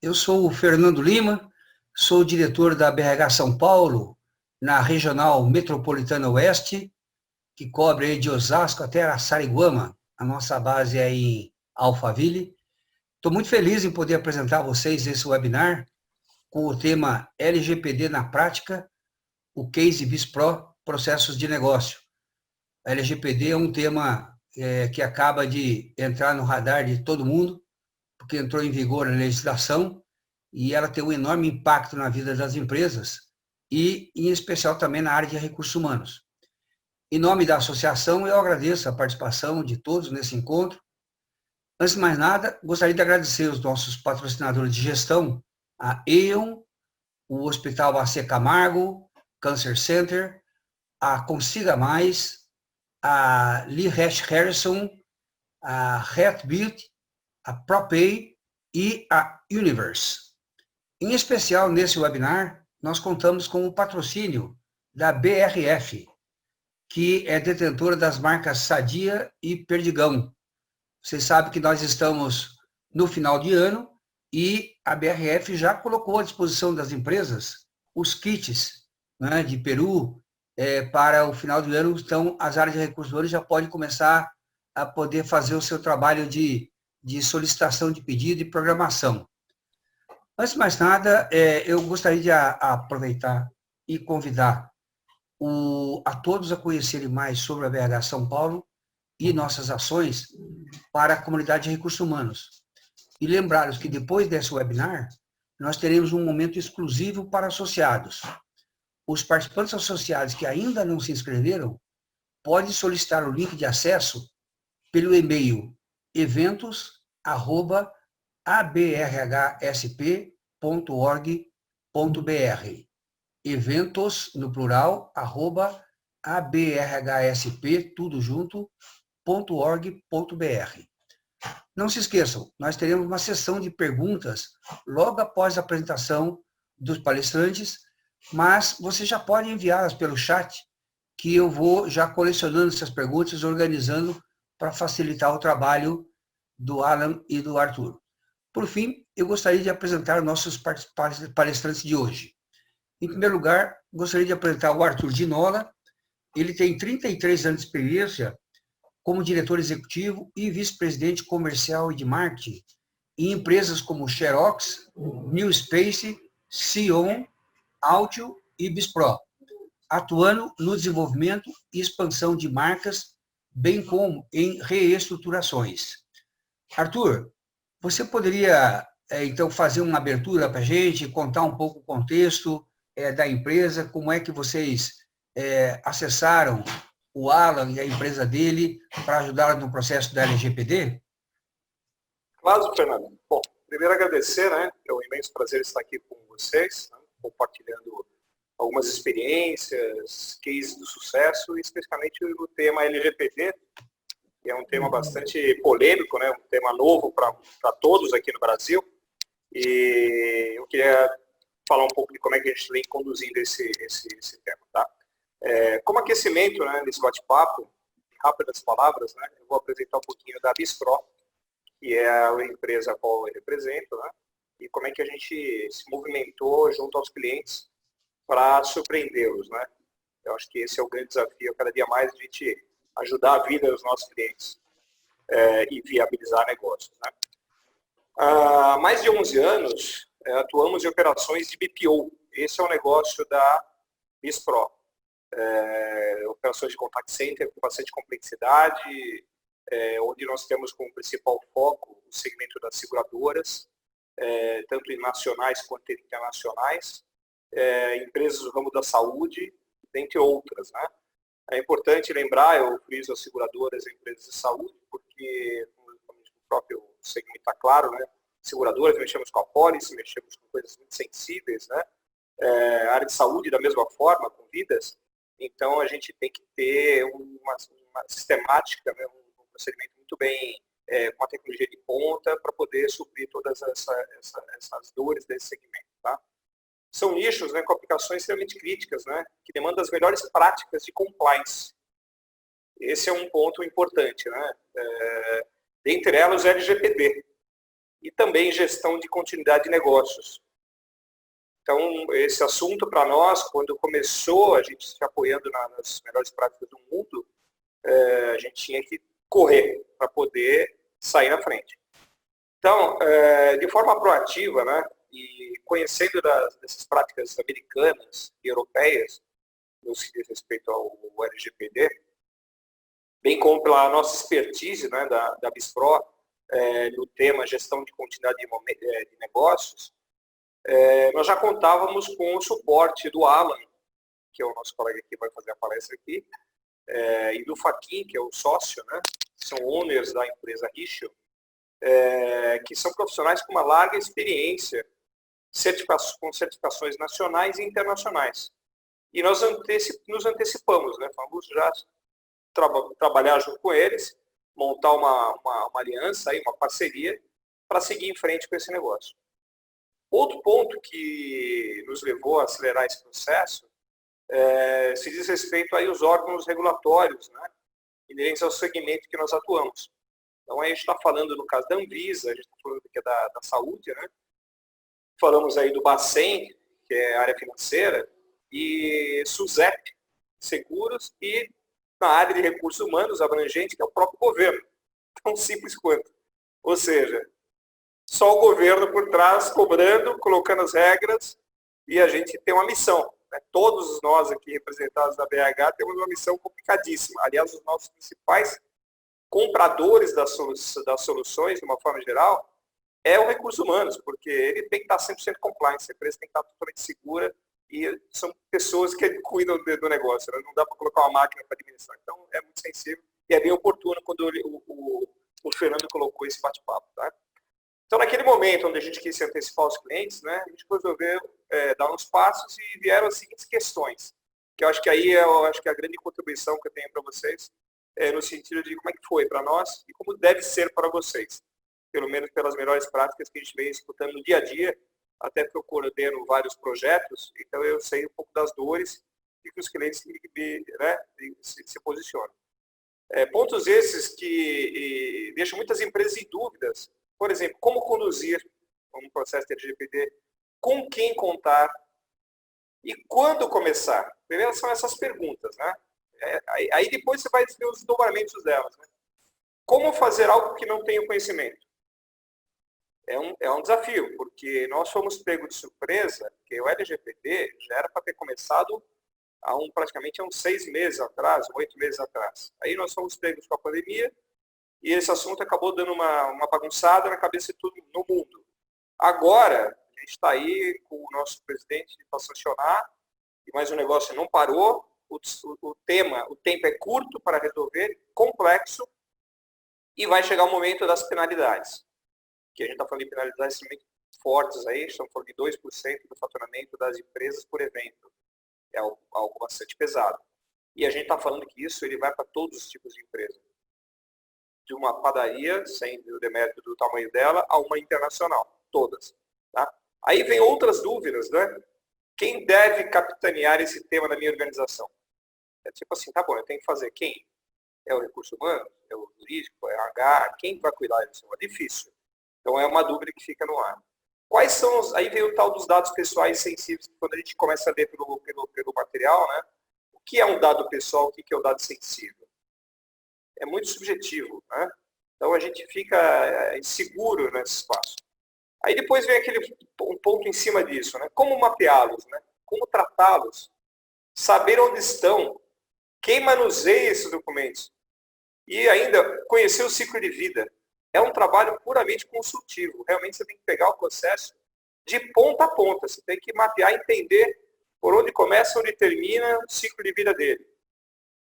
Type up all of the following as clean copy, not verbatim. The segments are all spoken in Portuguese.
Eu sou o Fernando Lima, sou diretor da BRH São Paulo, na Regional Metropolitana Oeste, que cobre aí de Osasco até Araçariguama. A nossa base é em Alphaville. Estou muito feliz em poder apresentar a vocês esse webinar com o tema LGPD na prática, o Case BISPRO, processos de negócio. A LGPD é um tema que acaba de entrar no radar de todo mundo, porque entrou em vigor a legislação e ela tem um enorme impacto na vida das empresas e, em especial, também na área de recursos humanos. Em nome da associação, eu agradeço a participação de todos nesse encontro. Antes de mais nada, gostaria de agradecer os nossos patrocinadores de gestão, a E.ON, o Hospital AC Camargo, Cancer Center, a Consiga Mais, a Lee Hesh Harrison, a Heartbeat, a ProPay e a Universe. Em especial, nesse webinar, nós contamos com o patrocínio da BRF, que é detentora das marcas Sadia e Perdigão. Vocês sabem que nós estamos no final de ano e a BRF já colocou à disposição das empresas os kits, né, de peru para o final do ano. Então, as áreas de recursos humanos já podem começar a poder fazer o seu trabalho de solicitação de pedido e programação. Antes de mais nada, eu gostaria de aproveitar e convidar a todos a conhecerem mais sobre a BRH São Paulo e nossas ações para a comunidade de recursos humanos. E lembrá-los que depois desse webinar, nós teremos um momento exclusivo para associados. Os participantes associados que ainda não se inscreveram podem solicitar o link de acesso pelo e-mail eventos@abrhsp.org.br. Eventos, no plural, @abrhsp, tudo junto, .org.br. Não se esqueçam, nós teremos uma sessão de perguntas logo após a apresentação dos palestrantes, mas você já pode enviá-las pelo chat, que eu vou já colecionando essas perguntas, organizando para facilitar o trabalho do Alan e do Arthur. Por fim, eu gostaria de apresentar nossos palestrantes de hoje. Em primeiro lugar, gostaria de apresentar o Arthur Dinola. Ele tem 33 anos de experiência como diretor executivo e vice-presidente comercial e de marketing em empresas como Xerox, New Space, Sion, Audio e Bispro, atuando no desenvolvimento e expansão de marcas, bem como em reestruturações. Arthur, você poderia, então, fazer uma abertura para a gente, contar um pouco o contexto da empresa, como é que vocês acessaram o Alan e a empresa dele para ajudar no processo da LGPD? Claro, Fernando. Bom, primeiro agradecer, né? É um imenso prazer estar aqui com vocês, né, compartilhando algumas experiências, cases do sucesso, e especificamente o tema LGPD, que é um tema bastante polêmico, né? Um tema novo para todos aqui no Brasil. E eu queria falar um pouco de como é que a gente vem conduzindo esse tema, tá? Como aquecimento, né, nesse bate-papo, em rápidas palavras, né, eu vou apresentar um pouquinho da Bispro, que é a empresa a qual eu represento, né, e como é que a gente se movimentou junto aos clientes para surpreendê-los, né. Eu acho que esse é o grande desafio, cada dia mais a gente ajudar a vida dos nossos clientes e viabilizar negócios, né. Há mais de 11 anos, atuamos em operações de BPO. Esse é o negócio da Bispro. Operações de contact center com bastante complexidade, onde nós temos como principal foco o segmento das seguradoras, tanto nacionais quanto internacionais, empresas do ramo da saúde, dentre outras, né? É importante lembrar, eu friso as seguradoras e empresas de saúde, porque, como o próprio segmento está claro, né? Seguradoras, mexemos com a pólice, mexemos com coisas muito sensíveis, né? A área de saúde, da mesma forma, com vidas. Então, a gente tem que ter uma sistemática, né, um procedimento muito bem, com a tecnologia de ponta, para poder suprir todas essas dores desse segmento. Tá? São nichos, né, com aplicações extremamente críticas, né, que demandam as melhores práticas de compliance. Esse é um ponto importante. Né? Dentre elas, o LGPD. e também gestão de continuidade de negócios. Então, esse assunto para nós, quando começou a gente se apoiando nas melhores práticas do mundo, a gente tinha que correr para poder sair na frente. Então, de forma proativa, né, e conhecendo dessas práticas americanas e europeias, no que diz respeito ao LGPD, bem como pela nossa expertise, né, da BISPRO, no tema gestão de continuidade de negócios, nós já contávamos com o suporte do Alan, que é o nosso colega que vai fazer a palestra aqui, e do Faquin, que é o sócio, né, que são owners da empresa Richel, que são profissionais com uma larga experiência, com certificações nacionais e internacionais. E nós nos antecipamos, né, vamos já trabalhar junto com eles, montar uma aliança, aí, uma parceria, para seguir em frente com esse negócio. Outro ponto que nos levou a acelerar esse processo se diz respeito aí aos órgãos regulatórios, né, inerentes ao segmento que nós atuamos. Então, aí a gente está falando, no caso da Anvisa, a gente está falando aqui da saúde, né? Falamos aí do Bacen, que é a área financeira, e SUSEP, seguros, e na área de recursos humanos abrangente, que é o próprio governo. Tão simples quanto. Ou seja, só o governo por trás, cobrando, colocando as regras, e a gente tem uma missão. Né? Todos nós aqui representados da BH temos uma missão complicadíssima. Aliás, os nossos principais compradores das soluções, de uma forma geral, é o recurso humanos, porque ele tem que estar 100% compliance, a empresa tem que estar totalmente segura, e são pessoas que cuidam do negócio, né? Não dá para colocar uma máquina para administrar. Então, é muito sensível e é bem oportuno quando o Fernando colocou esse bate-papo. Tá? Então, naquele momento onde a gente quis se antecipar aos clientes, né, a gente resolveu dar uns passos e vieram as seguintes questões, que eu acho que aí é a grande contribuição que eu tenho para vocês, no sentido de como é que foi para nós e como deve ser para vocês, pelo menos pelas melhores práticas que a gente vem escutando no dia a dia, até porque eu coordeno vários projetos, então eu sei um pouco das dores e que os clientes se posicionam. Pontos esses que deixam muitas empresas em dúvidas. Por exemplo, como conduzir um processo de LGPD, com quem contar e quando começar. Primeiro são essas perguntas, né? Aí depois você vai ver os desdobramentos delas. Né? Como fazer algo que não tenho conhecimento? É um desafio, porque nós fomos pegos de surpresa, que o LGPD já era para ter começado praticamente há uns 6 meses atrás, 8 meses atrás. Aí nós fomos pegos com a pandemia e esse assunto acabou dando uma bagunçada na cabeça de todo no mundo. Agora, a gente está aí com o nosso presidente para sancionar, mas o negócio não parou, o tempo é curto para resolver, complexo, e vai chegar o momento das penalidades. Que a gente está falando de penalidades extremamente fortes aí, estamos falando de 2% do faturamento das empresas por evento. É algo bastante pesado. E a gente está falando que isso ele vai para todos os tipos de empresa. De uma padaria, sem o demérito do tamanho dela, a uma internacional. Todas. Tá? Aí vem outras dúvidas, né? Quem deve capitanear esse tema na minha organização? É tipo assim, tá bom, eu tenho que fazer quem? É o recurso humano? É o jurídico? É o RH? Quem vai cuidar disso? É difícil. Então, é uma dúvida que fica no ar. Quais são aí vem o tal dos dados pessoais sensíveis, quando a gente começa a ler pelo material, né? O que é um dado pessoal, o que é um dado sensível? É muito subjetivo, né? Então, a gente fica inseguro nesse espaço. Aí depois vem um ponto em cima disso, né? Como mapeá-los, né? Como tratá-los? Saber onde estão, quem manuseia esses documentos. E ainda, conhecer o ciclo de vida. É um trabalho puramente consultivo. Realmente você tem que pegar o processo de ponta a ponta. Você tem que mapear, entender por onde começa, onde termina o ciclo de vida dele.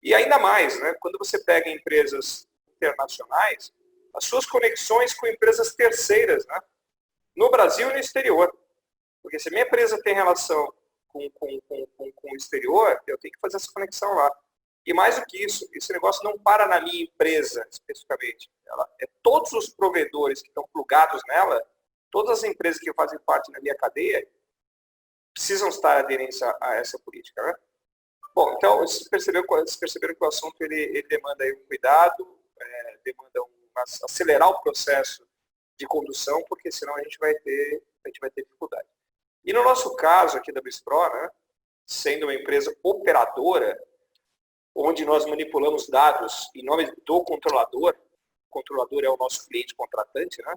E ainda mais, né, quando você pega empresas internacionais, as suas conexões com empresas terceiras, né, no Brasil e no exterior. Porque se a minha empresa tem relação com o exterior, eu tenho que fazer essa conexão lá. E mais do que isso, esse negócio não para na minha empresa, especificamente. Todos os provedores que estão plugados nela, todas as empresas que fazem parte da minha cadeia, precisam estar aderentes a essa política. Né? Bom, então, vocês perceberam que o assunto ele demanda aí um cuidado, demanda acelerar o processo de condução, porque senão a gente vai ter dificuldade. E no nosso caso aqui da Bispro, né, sendo uma empresa operadora, onde nós manipulamos dados em nome do controlador, o controlador é o nosso cliente contratante, né,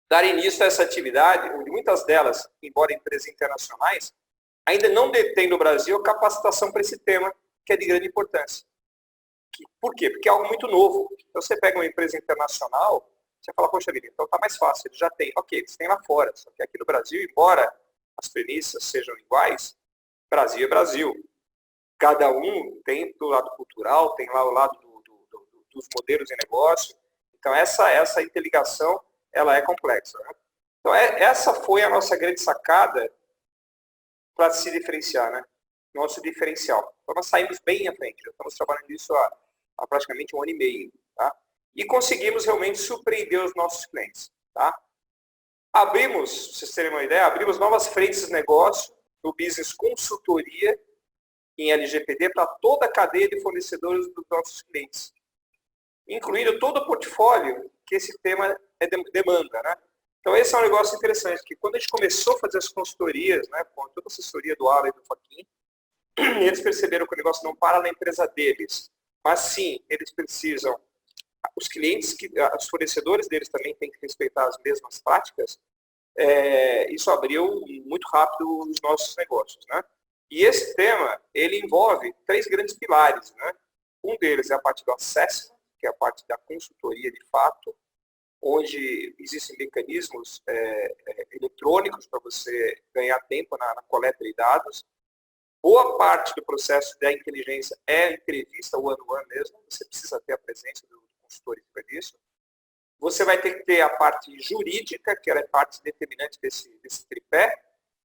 dar início a essa atividade, onde muitas delas, embora empresas internacionais, ainda não detêm no Brasil capacitação para esse tema, que é de grande importância. Por quê? Porque é algo muito novo. Então, você pega uma empresa internacional, você fala, poxa vida, então está mais fácil, eles já têm. Ok, eles têm lá fora, só que aqui no Brasil, embora as premissas sejam iguais, Brasil é Brasil. Cada um tem do lado cultural, tem lá o lado dos modelos de negócio. Então, essa interligação, ela é complexa. Né? Então, essa foi a nossa grande sacada para se diferenciar, né? Nosso diferencial. Então, nós saímos bem à frente. Já estamos trabalhando nisso há praticamente 1 ano e meio. Tá? E conseguimos realmente surpreender os nossos clientes. Tá? Abrimos, para vocês terem uma ideia, abrimos novas frentes de negócio no business consultoria em LGPD para toda a cadeia de fornecedores dos nossos clientes, incluindo todo o portfólio que esse tema demanda. Né? Então, esse é um negócio interessante, que quando a gente começou a fazer as consultorias, né, com toda a assessoria do Alan e do Joaquim, eles perceberam que o negócio não para na empresa deles, mas sim, eles precisam, os clientes, os fornecedores deles também têm que respeitar as mesmas práticas. Isso abriu muito rápido os nossos negócios. Né? E esse tema, ele envolve 3 grandes pilares. Né? Um deles é a parte do assessment, que é a parte da consultoria de fato, onde existem mecanismos eletrônicos para você ganhar tempo na coleta de dados. Boa parte do processo da inteligência é entrevista one-on-one mesmo, você precisa ter a presença do consultor para isso. Você vai ter que ter a parte jurídica, que é a parte determinante desse tripé,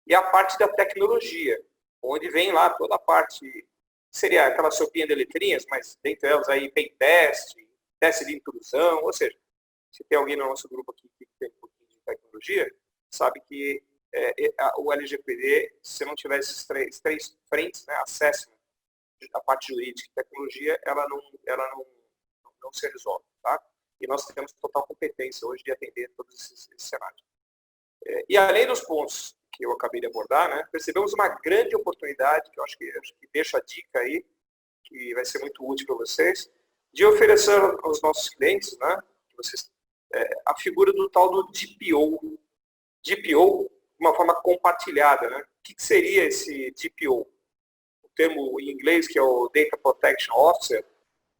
e a parte da tecnologia, onde vem lá toda a parte, seria aquela sopinha de letrinhas, mas dentre elas aí pen teste, teste de intrusão, ou seja, se tem alguém no nosso grupo aqui que tem um pouquinho de tecnologia, sabe que o LGPD, se não tiver esses três frentes, né, assessment, a parte jurídica e tecnologia, ela não se resolve. Tá? E nós temos total competência hoje de atender todos esses cenários. E além dos pontos que eu acabei de abordar, né, percebemos uma grande oportunidade, que eu acho que deixo a dica aí, que vai ser muito útil para vocês, de oferecer aos nossos clientes, né, a figura do tal do DPO. DPO, de uma forma compartilhada. Né? O que seria esse DPO? O termo em inglês, que é o Data Protection Officer,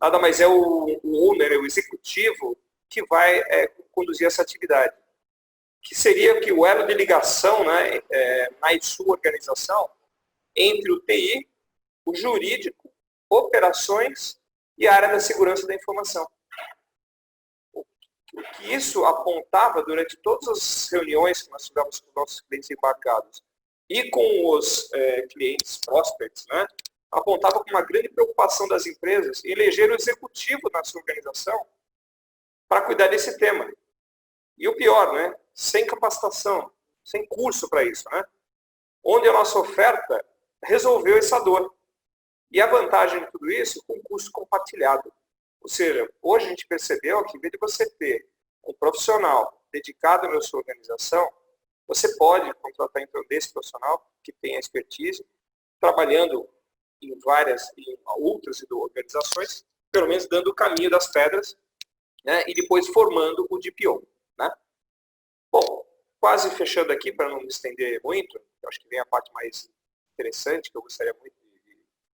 nada mais é o owner, o executivo, que vai conduzir essa atividade. Que seria que o elo de ligação, né, na sua organização entre o TI, o jurídico, operações e a área da segurança da informação. O que isso apontava durante todas as reuniões que nós tivemos com os nossos clientes embarcados e com os clientes prospects, né, apontava com uma grande preocupação das empresas em eleger o executivo na sua organização para cuidar desse tema. E o pior, né, sem capacitação, sem curso para isso, né, onde a nossa oferta resolveu essa dor. E a vantagem de tudo isso, com custo compartilhado. Ou seja, hoje a gente percebeu que, em vez de você ter um profissional dedicado na sua organização, você pode contratar então desse profissional que tem a expertise, trabalhando em outras organizações, pelo menos dando o caminho das pedras, né, e depois formando o DPO. Né? Bom, quase fechando aqui, para não me estender muito, eu acho que vem a parte mais interessante, que eu gostaria muito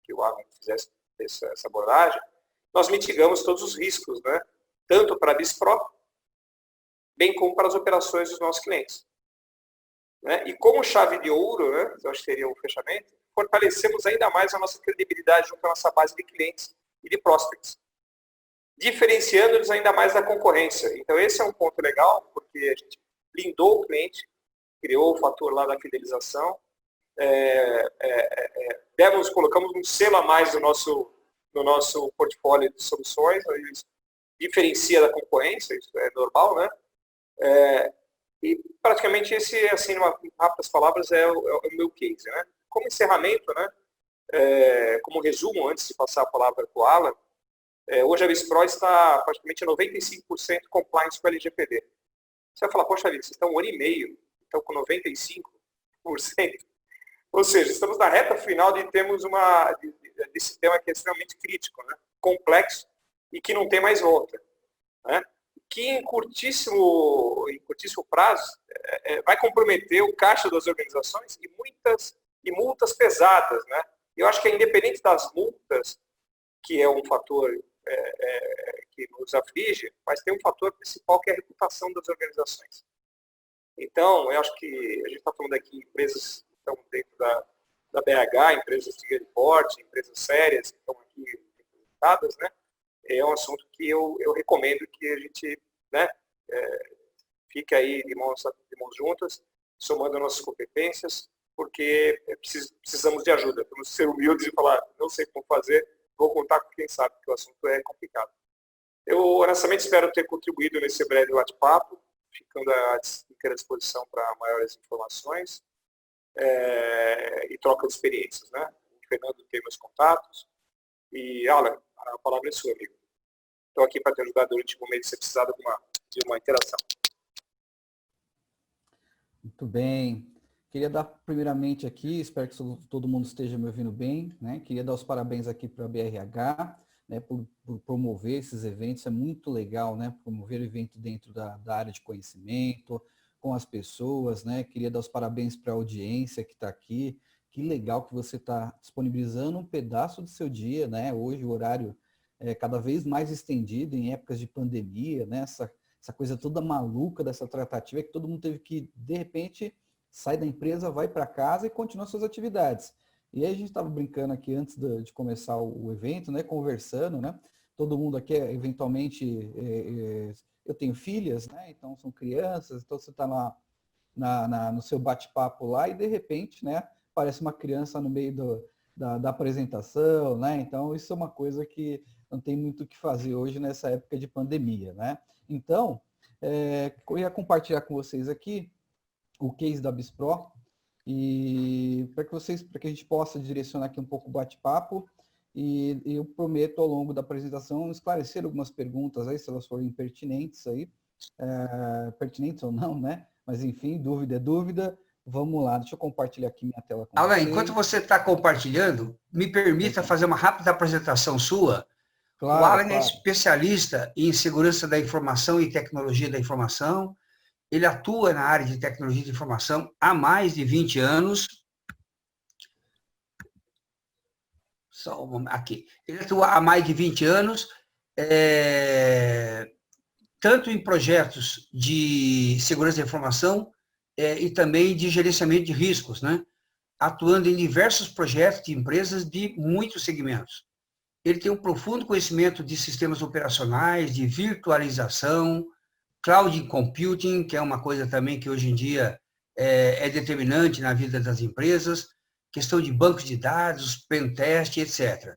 que o Alan fizesse essa abordagem. Nós mitigamos todos os riscos, né? Tanto para a Bispro, bem como para as operações dos nossos clientes. Né? E como chave de ouro, né, eu acho que seria o fechamento, fortalecemos ainda mais a nossa credibilidade junto à nossa base de clientes e de prospects, diferenciando-nos ainda mais da concorrência. Então esse é um ponto legal, porque a gente blindou o cliente, criou o fator lá da fidelização, colocamos um selo a mais no nosso portfólio de soluções, isso diferencia da concorrência, isso é normal, né? E praticamente esse, assim, em rápidas palavras, é o meu case, né? Como encerramento, né? Como resumo, antes de passar a palavra para o Alan, hoje a Bispro está praticamente 95% compliance com a LGPD. Você vai falar, poxa vida, vocês estão 1 ano e meio, estão com 95%. Ou seja, estamos na reta final de termos de sistema que é extremamente crítico, né? Complexo e que não tem mais volta. Né? Que em curtíssimo prazo vai comprometer o caixa das organizações e multas pesadas. Né? Eu acho que independente das multas, que é um fator que nos aflige, mas tem um fator principal que é a reputação das organizações. Então, eu acho que a gente está falando aqui de empresas que estão dentro da BH, empresas de grande porte, empresas sérias que estão aqui representadas, né? É um assunto que eu recomendo que a gente, né, fique aí de mãos juntas, somando nossas competências, porque precisamos de ajuda. Vamos ser humildes e falar, não sei como fazer, vou contar com quem sabe, porque o assunto é complicado. Eu, honestamente, espero ter contribuído nesse breve bate-papo, ficando à inteira disposição para maiores informações e troca de experiências. Né? O Fernando tem meus contatos. E, Alan, a palavra é sua, amigo. Estou aqui para te ajudar durante o momento se você precisar de uma interação. Muito bem. Queria dar primeiramente aqui, espero que todo mundo esteja me ouvindo bem, né? Queria dar os parabéns aqui para a BRH, né, por promover esses eventos, é muito legal, né? Promover evento dentro da área de conhecimento, com as pessoas, né? Queria dar os parabéns para a audiência que está aqui. Que legal que você está disponibilizando um pedaço do seu dia, né? Hoje o horário é cada vez mais estendido em épocas de pandemia, né? Essa coisa toda maluca dessa tratativa é que todo mundo teve que, de repente, sai da empresa, vai para casa e continua suas atividades. E aí a gente estava brincando aqui antes de começar o evento, né? Conversando, né? Todo mundo aqui, eventualmente, eu tenho filhas, né? Então são crianças, então você está no seu bate-papo lá e de repente, né? Parece uma criança no meio da apresentação, né? Então isso é uma coisa que não tem muito o que fazer hoje nessa época de pandemia, né? Então, eu ia compartilhar com vocês aqui o case da BISPRO e para que a gente possa direcionar aqui um pouco o bate-papo e eu prometo ao longo da apresentação esclarecer algumas perguntas aí, se elas forem pertinentes aí, pertinentes ou não, né? Mas enfim, dúvida é dúvida. Vamos lá, deixa eu compartilhar aqui minha tela com Alan, vocês. enquanto você está compartilhando, me permita fazer uma rápida apresentação sua. Claro, o Alan claro. é especialista em segurança da informação e tecnologia da informação. Ele atua na área de tecnologia de informação há mais de 20 anos. Aqui. Ele atua há mais de 20 anos, tanto em projetos de segurança da informação e também de gerenciamento de riscos, né? Atuando em diversos projetos de empresas de muitos segmentos. Ele tem um profundo conhecimento de sistemas operacionais, de virtualização, cloud computing, que é uma coisa também que hoje em dia é determinante na vida das empresas, questão de bancos de dados, pentest, etc.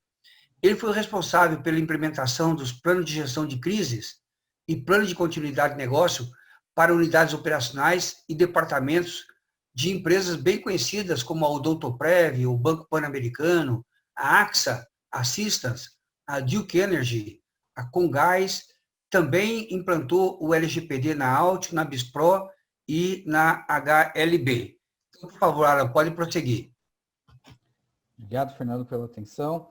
Ele foi responsável pela implementação dos planos de gestão de crises e plano de continuidade de negócio para unidades operacionais e departamentos de empresas bem conhecidas como a Odontoprev, o Banco Pan-Americano, a AXA, a Assistance, a Duke Energy, a Comgás. Também implantou o LGPD na Altio, na BISPRO e na HLB. Então, por favor, Alan, pode prosseguir. Obrigado, Fernando, pela atenção,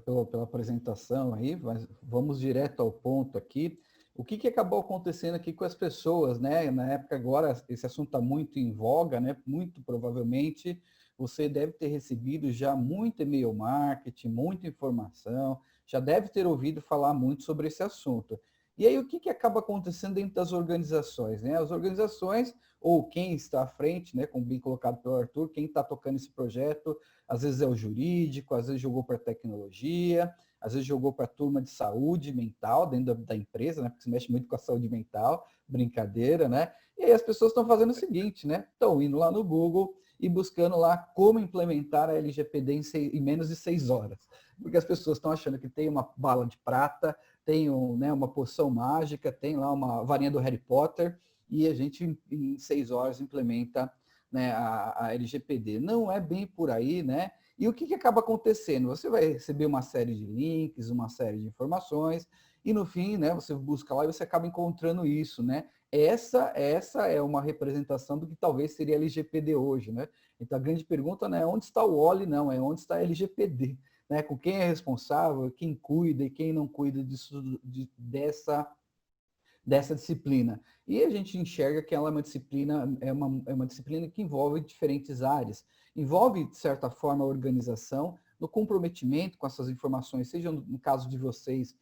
pela apresentação aí, mas vamos direto ao ponto aqui. O que acabou acontecendo aqui com as pessoas, né? Na época agora, esse assunto está muito em voga, né? Muito provavelmente você deve ter recebido já muito e-mail marketing, muita informação, já deve ter ouvido falar muito sobre esse assunto. E aí, o que acaba acontecendo dentro das organizações, né? As organizações, ou quem está à frente, né? Como bem colocado pelo Arthur, quem está tocando esse projeto, às vezes é o jurídico, às vezes jogou para a tecnologia, às vezes jogou para a turma de saúde mental dentro da empresa, né? Porque se mexe muito com a saúde mental, brincadeira, né? E aí as pessoas estão fazendo o seguinte, né? Estão indo lá no Google e buscando lá como implementar a LGPD em menos de 6 horas. Porque as pessoas estão achando que tem uma bala de prata, tem uma poção mágica, tem lá uma varinha do Harry Potter, e a gente em 6 horas implementa, né, a LGPD. Não é bem por aí, né? E o que acaba acontecendo? Você vai receber uma série de links, uma série de informações, e no fim, né, você busca lá e você acaba encontrando isso, né? essa é uma representação do que talvez seria a LGPD hoje, né? Então, a grande pergunta não é onde está o OLI, não, é onde está a LGPD, né? Com quem é responsável, quem cuida e quem não cuida dessa disciplina. E a gente enxerga que ela é uma disciplina, é uma disciplina que envolve diferentes áreas. Envolve, de certa forma, a organização, no comprometimento com essas informações, seja no caso de vocês,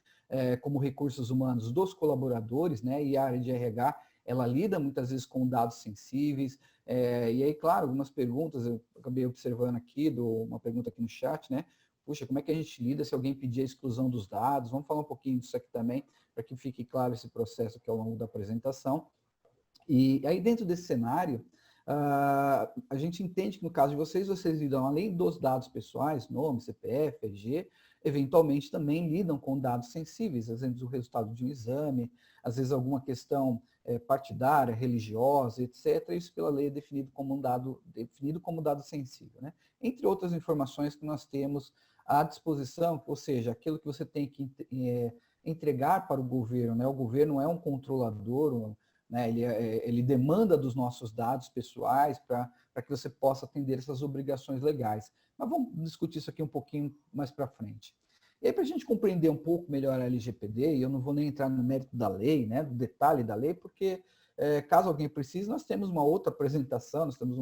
como recursos humanos, dos colaboradores, né? E a área de RH, ela lida muitas vezes com dados sensíveis. E aí, claro, algumas perguntas, eu acabei observando aqui, uma pergunta aqui no chat, né? Puxa, como é que a gente lida se alguém pedir a exclusão dos dados? Vamos falar um pouquinho disso aqui também, para que fique claro esse processo aqui ao longo da apresentação. E aí, dentro desse cenário, a gente entende que no caso de vocês lidam, além dos dados pessoais, nome, CPF, RG, eventualmente também lidam com dados sensíveis, às vezes o resultado de um exame, às vezes alguma questão partidária, religiosa, etc. Isso pela lei é definido como dado sensível, né? Entre outras informações que nós temos à disposição, ou seja, aquilo que você tem que entregar para o governo, né? O governo é um controlador, né? Ele demanda dos nossos dados pessoais para que você possa atender essas obrigações legais. Mas vamos discutir isso aqui um pouquinho mais para frente. E aí, para a gente compreender um pouco melhor a LGPD, e eu não vou nem entrar no mérito da lei, né, do detalhe da lei, porque caso alguém precise, nós temos uma outra apresentação, nós temos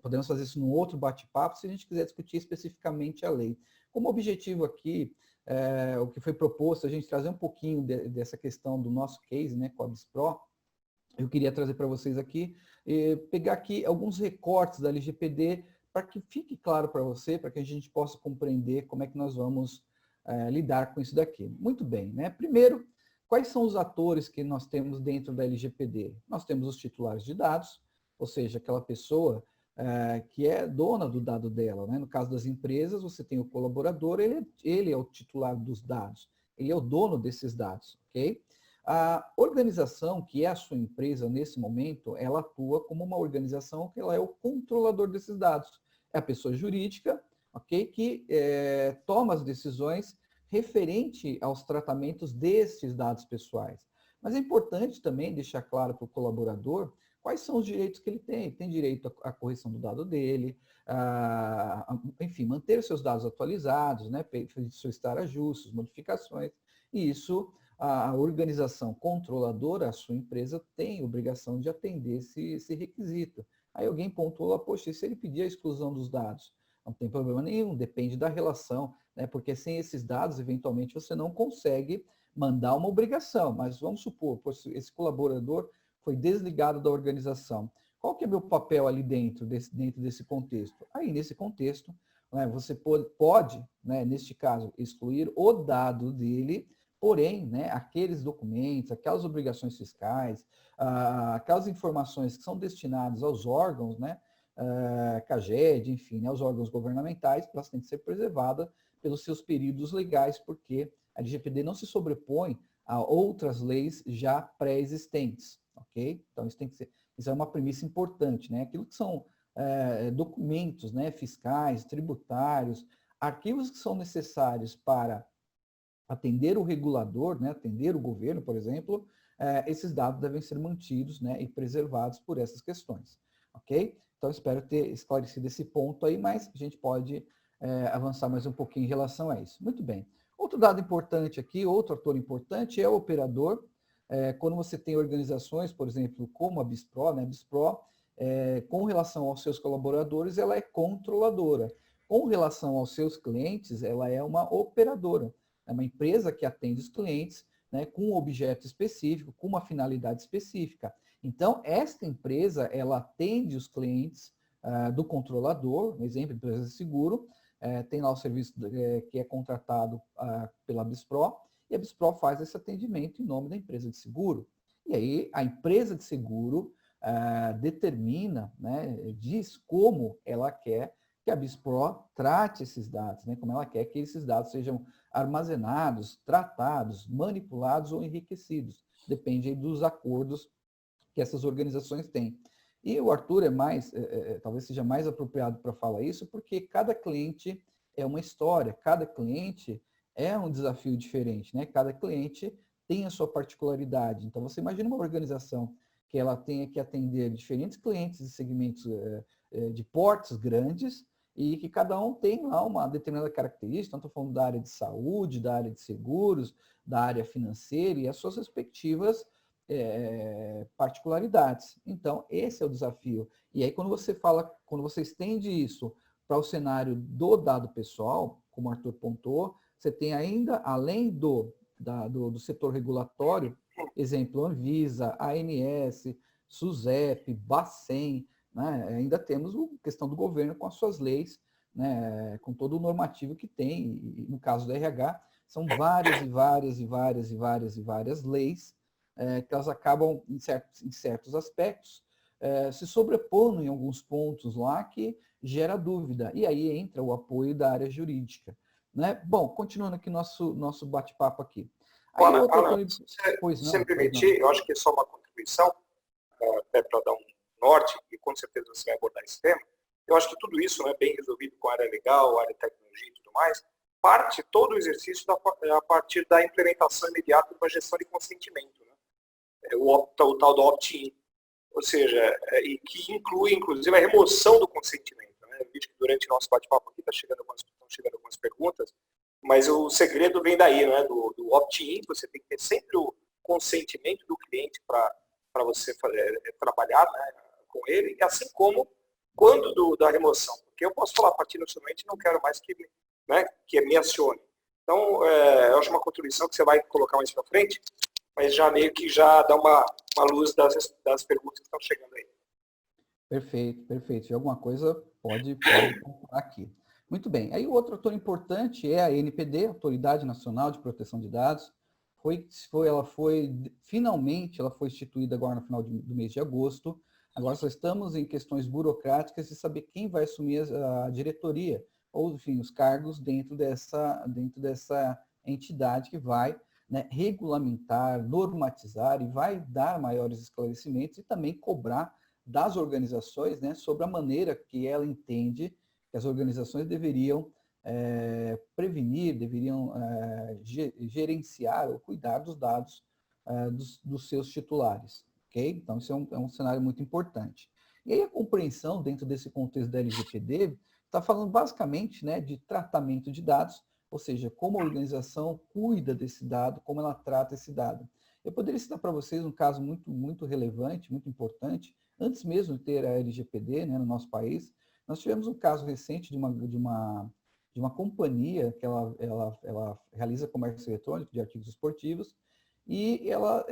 podemos fazer isso num outro bate-papo, se a gente quiser discutir especificamente a lei. Como objetivo aqui, o que foi proposto, a gente trazer um pouquinho dessa questão do nosso case, né, com a BISPRO, eu queria trazer para vocês aqui, pegar aqui alguns recortes da LGPD, para que fique claro para você, para que a gente possa compreender como é que nós vamos lidar com isso daqui. Muito bem, né? Primeiro, quais são os atores que nós temos dentro da LGPD? Nós temos os titulares de dados, ou seja, aquela pessoa que é dona do dado dela, né? No caso das empresas, você tem o colaborador, ele é o titular dos dados, ele é o dono desses dados, ok? A organização, que é a sua empresa nesse momento, ela atua como uma organização que ela é o controlador desses dados. É a pessoa jurídica, ok, que toma as decisões referente aos tratamentos desses dados pessoais. Mas é importante também deixar claro para o colaborador quais são os direitos que ele tem. Ele tem direito à correção do dado dele, enfim, manter os seus dados atualizados, né, solicitar ajustes, modificações, e isso a organização controladora, a sua empresa, tem obrigação de atender esse requisito. Aí alguém pontuou, poxa, e se ele pedir a exclusão dos dados? Não tem problema nenhum, depende da relação, né? Porque sem esses dados, eventualmente, você não consegue mandar uma obrigação. Mas vamos supor, esse colaborador foi desligado da organização. Qual que é meu papel ali dentro desse contexto? Aí, nesse contexto, né, você pode, né, neste caso, excluir o dado dele, porém, né, aqueles documentos, aquelas obrigações fiscais, aquelas informações que são destinadas aos órgãos, né, CAGED, enfim, né, os órgãos governamentais, elas têm que ser preservadas pelos seus períodos legais, porque a LGPD não se sobrepõe a outras leis já pré-existentes, ok? Então, isso é uma premissa importante, né? Aquilo que são documentos, né, fiscais, tributários, arquivos que são necessários para atender o regulador, né, atender o governo, por exemplo, esses dados devem ser mantidos, né, e preservados por essas questões, ok? Então, espero ter esclarecido esse ponto aí, mas a gente pode avançar mais um pouquinho em relação a isso. Muito bem. Outro dado importante aqui, outro ator importante é o operador. Quando você tem organizações, por exemplo, como a BISPRO, né, a BISPRO, com relação aos seus colaboradores, ela é controladora. Com relação aos seus clientes, ela é uma operadora. É uma empresa que atende os clientes, né, com um objeto específico, com uma finalidade específica. Então, esta empresa, ela atende os clientes do controlador, por exemplo, empresa de seguro, tem lá o serviço que é contratado pela BISPRO, e a BISPRO faz esse atendimento em nome da empresa de seguro. E aí, a empresa de seguro determina, né, diz como ela quer que a BISPRO trate esses dados, né, como ela quer que esses dados sejam armazenados, tratados, manipulados ou enriquecidos. Depende aí dos acordos que essas organizações têm. E o Arthur talvez seja mais apropriado para falar isso, porque cada cliente é uma história, cada cliente é um desafio diferente, né? Cada cliente tem a sua particularidade. Então, você imagina uma organização que ela tenha que atender diferentes clientes e segmentos de portes grandes, e que cada um tem lá uma determinada característica. Então, estou falando da área de saúde, da área de seguros, da área financeira e as suas respectivas particularidades. Então, esse é o desafio. E aí, quando você estende isso para o cenário do dado pessoal, como o Arthur pontuou, você tem ainda, além do setor regulatório, exemplo, Anvisa, ANS, SUSEP, Bacen, né? Ainda temos a questão do governo com as suas leis, né? Com todo o normativo que tem, e no caso do RH, são várias e várias e várias e várias e várias leis que elas acabam, em certos aspectos, se sobrepondo em alguns pontos lá que gera dúvida. E aí entra o apoio da área jurídica. Né? Bom, continuando aqui nosso bate-papo aqui. Aí, Alan, se você me permitir, eu acho que é só uma contribuição, até para dar um norte, e com certeza você vai abordar esse tema. Eu acho que tudo isso, né, bem resolvido com a área legal, a área de tecnologia e tudo mais, parte todo o exercício a partir da implementação imediata de uma gestão de consentimento, né? O tal do opt-in, ou seja, e que inclui, inclusive, a remoção do consentimento. Né? Eu vi que durante o nosso bate-papo aqui estão chegando algumas perguntas, mas o segredo vem daí, né? do opt-in. Você tem que ter sempre o consentimento do cliente para você trabalhar, né, com ele, e assim como quando da remoção. Porque eu posso falar, a partir do seu momento, não quero mais que me acione. Então, eu acho uma contribuição que você vai colocar mais para frente, mas já meio que já dá uma luz das perguntas que estão chegando aí. Perfeito, perfeito. Se alguma coisa, pode pontuar aqui. Muito bem. Aí o outro ator importante é a ANPD, Autoridade Nacional de Proteção de Dados. Finalmente, ela foi instituída agora no final do mês de agosto. Agora só estamos em questões burocráticas de saber quem vai assumir a diretoria, ou, enfim, os cargos dentro dessa entidade que vai, né, regulamentar, normatizar e vai dar maiores esclarecimentos e também cobrar das organizações, né, sobre a maneira que ela entende que as organizações deveriam prevenir, deveriam gerenciar ou cuidar dos dados dos seus titulares. Okay? Então, isso é um cenário muito importante. E aí a compreensão dentro desse contexto da LGPD está falando basicamente, né, de tratamento de dados, ou seja, como a organização cuida desse dado, como ela trata esse dado. Eu poderia citar para vocês um caso muito, muito relevante, muito importante. Antes mesmo de ter a LGPD, né, no nosso país, nós tivemos um caso recente de uma companhia que ela realiza comércio eletrônico de artigos esportivos, e ela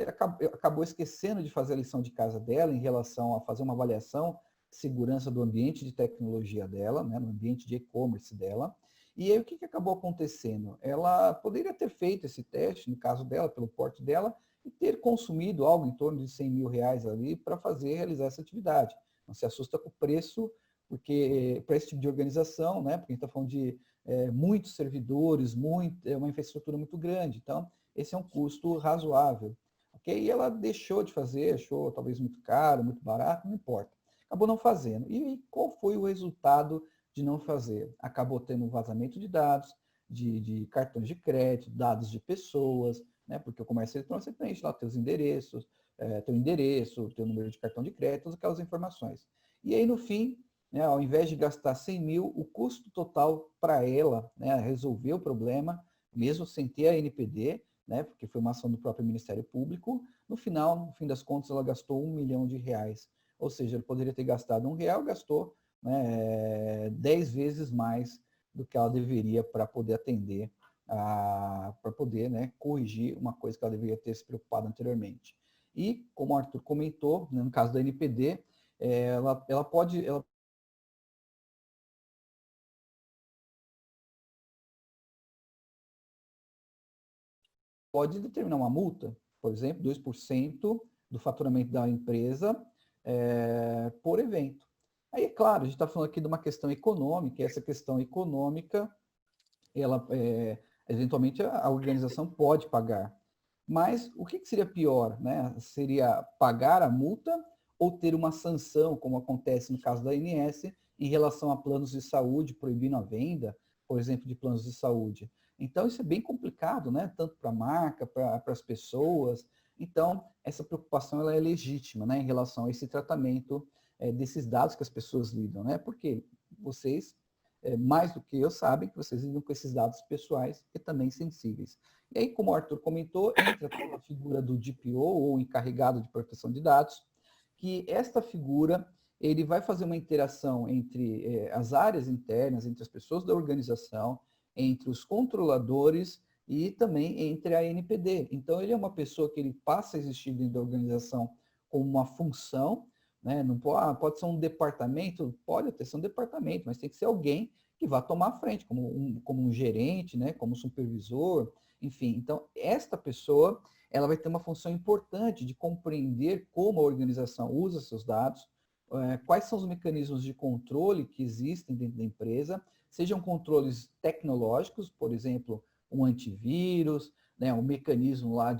acabou esquecendo de fazer a lição de casa dela em relação a fazer uma avaliação de segurança do ambiente de tecnologia dela, né, no ambiente de e-commerce dela. E aí o que acabou acontecendo? Ela poderia ter feito esse teste, no caso dela, pelo porte dela, e ter consumido algo em torno de 100 mil reais ali para realizar essa atividade. Não se assusta com o preço, porque para esse tipo de organização, né, porque a gente está falando de muitos servidores, uma infraestrutura muito grande, então esse é um custo razoável. Okay? E ela deixou de fazer, achou talvez muito caro, muito barato, não importa. Acabou não fazendo. E qual foi o resultado de não fazer? Acabou tendo um vazamento de dados, de cartões de crédito, dados de pessoas, né? Porque o comércio eletrônico você preenche lá teus endereços, teu endereço, teu número de cartão de crédito, todas aquelas informações. E aí, no fim, né, ao invés de gastar 100 mil, o custo total para ela, né, resolver o problema, mesmo sem ter a NPD, né, porque foi uma ação do próprio Ministério Público, no fim das contas, ela gastou 1 milhão de reais. Ou seja, ele poderia ter gastado R$1, gastou, né, 10 vezes mais do que ela deveria para poder atender, para poder, né, corrigir uma coisa que ela deveria ter se preocupado anteriormente. E, como o Arthur comentou, né, no caso da NPD, ela pode determinar uma multa, por exemplo, 2% do faturamento da empresa por evento. Aí, é claro, a gente está falando aqui de uma questão econômica, e essa questão econômica, ela, eventualmente, a organização pode pagar. Mas o que seria pior? Né? Seria pagar a multa ou ter uma sanção, como acontece no caso da ANS, em relação a planos de saúde proibindo a venda, por exemplo, de planos de saúde. Então, isso é bem complicado, né? Tanto para a marca, para as pessoas. Então, essa preocupação ela é legítima, né? Em relação a esse tratamento desses dados que as pessoas lidam, né? Porque vocês, mais do que eu, sabem que vocês lidam com esses dados pessoais e também sensíveis. E aí, como o Arthur comentou, entra a figura do DPO, ou encarregado de proteção de dados, que esta figura ele vai fazer uma interação entre as áreas internas, entre as pessoas da organização, entre os controladores e também entre a NPD. Então, ele é uma pessoa que ele passa a existir dentro da organização como uma função, né? Não pode ser um departamento, pode até ser um departamento, mas tem que ser alguém que vá tomar a frente, como um gerente, né? Como um supervisor, enfim. Então, esta pessoa ela vai ter uma função importante de compreender como a organização usa seus dados, quais são os mecanismos de controle que existem dentro da empresa, sejam controles tecnológicos, por exemplo, um antivírus, né, um mecanismo lá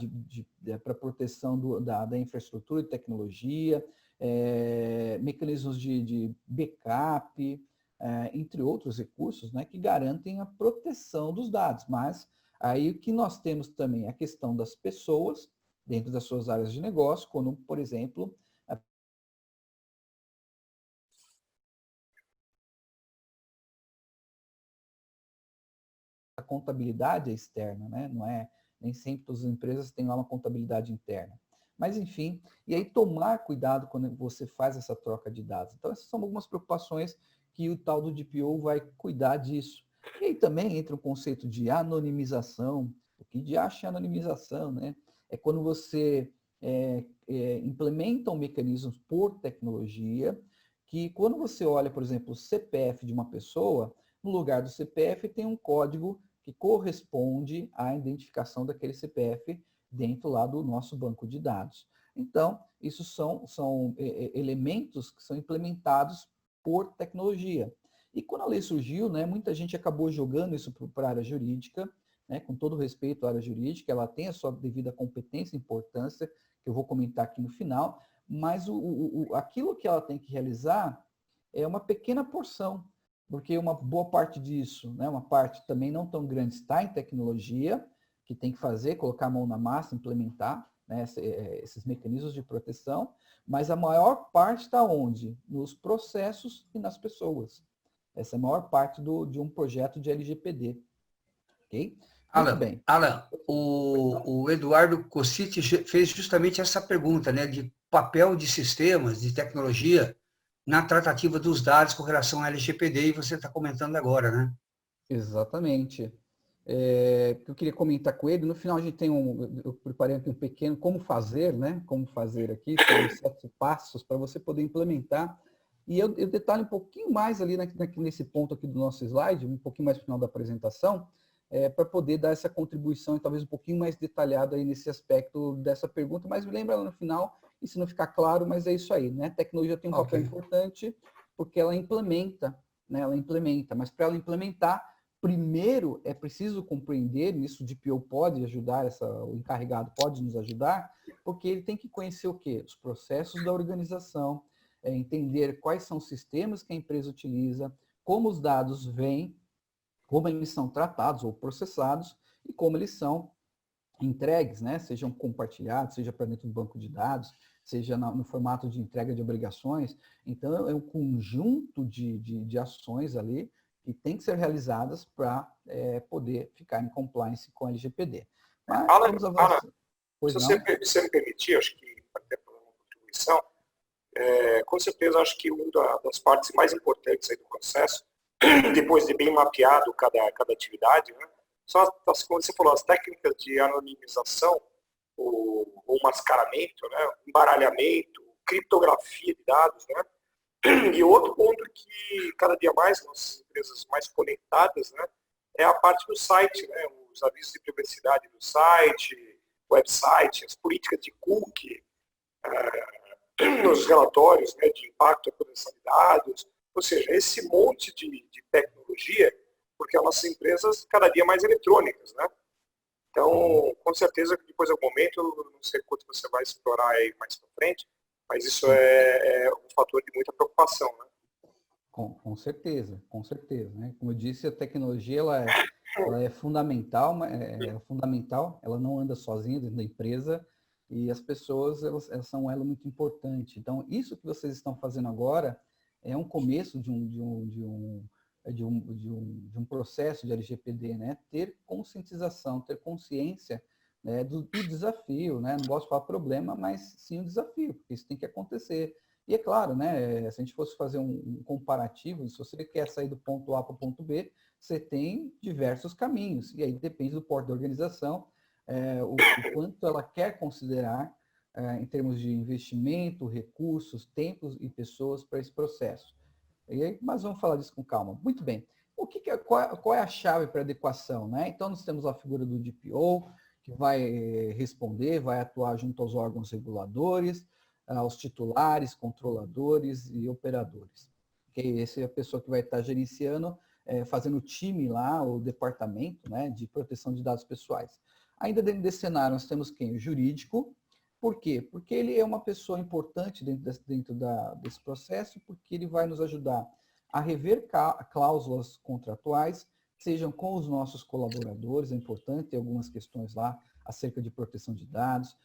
para proteção da infraestrutura e tecnologia, mecanismos de backup, entre outros recursos, né, que garantem a proteção dos dados. Mas aí o que nós temos também é a questão das pessoas dentro das suas áreas de negócio, como, por exemplo, a contabilidade é externa, né? Não é, nem sempre todas as empresas têm lá uma contabilidade interna. Mas, enfim, e aí tomar cuidado quando você faz essa troca de dados. Então, essas são algumas preocupações que o tal do DPO vai cuidar disso. E aí também entra o conceito de anonimização. O que de acha anonimização, né? É quando você implementa um mecanismo por tecnologia, que quando você olha, por exemplo, o CPF de uma pessoa, no lugar do CPF tem um código que corresponde à identificação daquele CPF dentro lá do nosso banco de dados. Então, isso são elementos que são implementados por tecnologia. E quando a lei surgiu, né, muita gente acabou jogando isso para a área jurídica, né, com todo respeito à área jurídica, ela tem a sua devida competência e importância, que eu vou comentar aqui no final, mas aquilo que ela tem que realizar é uma pequena porção, porque uma boa parte disso, né, uma parte também não tão grande, está em tecnologia, que tem que fazer, colocar a mão na massa, implementar, né, esses mecanismos de proteção, mas a maior parte está onde? Nos processos e nas pessoas. Essa é a maior parte de um projeto de LGPD. Ok? Muito bem. Alan, o Eduardo Cossiti fez justamente essa pergunta, né, de papel de sistemas, de tecnologia, na tratativa dos dados com relação à LGPD, e você está comentando agora, né? Exatamente. Eu queria comentar com ele, no final a gente tem eu preparei aqui um pequeno como fazer, né? Como fazer aqui, são 7 passos para você poder implementar. E eu detalho um pouquinho mais ali nesse ponto aqui do nosso slide, um pouquinho mais no final da apresentação, para poder dar essa contribuição e talvez um pouquinho mais detalhado aí nesse aspecto dessa pergunta, mas me lembra lá no final, e se não ficar claro, mas é isso aí, né? A tecnologia tem um papel importante porque ela implementa, né? Ela implementa, mas para ela implementar, primeiro é preciso compreender, nisso o DPO pode ajudar, o encarregado pode nos ajudar, porque ele tem que conhecer o quê? Os processos da organização, entender quais são os sistemas que a empresa utiliza, como os dados vêm, como eles são tratados ou processados e como eles são entregues, né? Sejam compartilhados, seja para dentro do banco de dados, seja no formato de entrega de obrigações. Então, é um conjunto de ações ali que tem que ser realizadas para poder ficar em compliance com a LGPD. Mas vamos avançar. Se você me permitir, acho que até por uma contribuição, com certeza acho que uma das partes mais importantes aí do processo, depois de bem mapeado cada atividade, né, são, como você falou, as técnicas de anonimização, ou mascaramento, né, embaralhamento, criptografia de dados, né, e outro ponto que cada dia mais nas empresas mais conectadas, né, é a parte do site, né, os avisos de privacidade do site, website, as políticas de cookie, nos relatórios, né, de impacto à proteção de dados, ou seja, esse monte de tecnologia, porque as nossas empresas cada dia mais eletrônicas, né? Então, com certeza que depois de algum momento, não sei quanto você vai explorar aí mais para frente, mas isso é um fator de muita preocupação, né? Com certeza, com certeza, né? Como eu disse, a tecnologia ela é fundamental, é fundamental, ela não anda sozinha dentro da empresa e as pessoas elas são um elo muito importante. Então, isso que vocês estão fazendo agora é um começo de um processo de LGPD, né? Ter conscientização, ter consciência, né, do desafio, né? Não gosto de falar problema, mas sim o desafio, porque isso tem que acontecer. E é claro, né, se a gente fosse fazer um comparativo, se você quer sair do ponto A para o ponto B, você tem diversos caminhos, e aí depende do porte da organização, o quanto ela quer considerar em termos de investimento, recursos, tempos e pessoas para esse processo. E aí, mas vamos falar disso com calma. Muito bem. Qual é a chave para adequação? Né? Então, nós temos a figura do DPO, que vai responder, vai atuar junto aos órgãos reguladores, aos titulares, controladores e operadores. Okay? Essa é a pessoa que vai estar gerenciando, fazendo o time lá, o departamento, né, de proteção de dados pessoais. Ainda dentro desse cenário, nós temos quem? O jurídico. Por quê? Porque ele é uma pessoa importante dentro desse processo, porque ele vai nos ajudar a rever cláusulas contratuais, sejam com os nossos colaboradores, é importante ter algumas questões lá acerca de proteção de dados,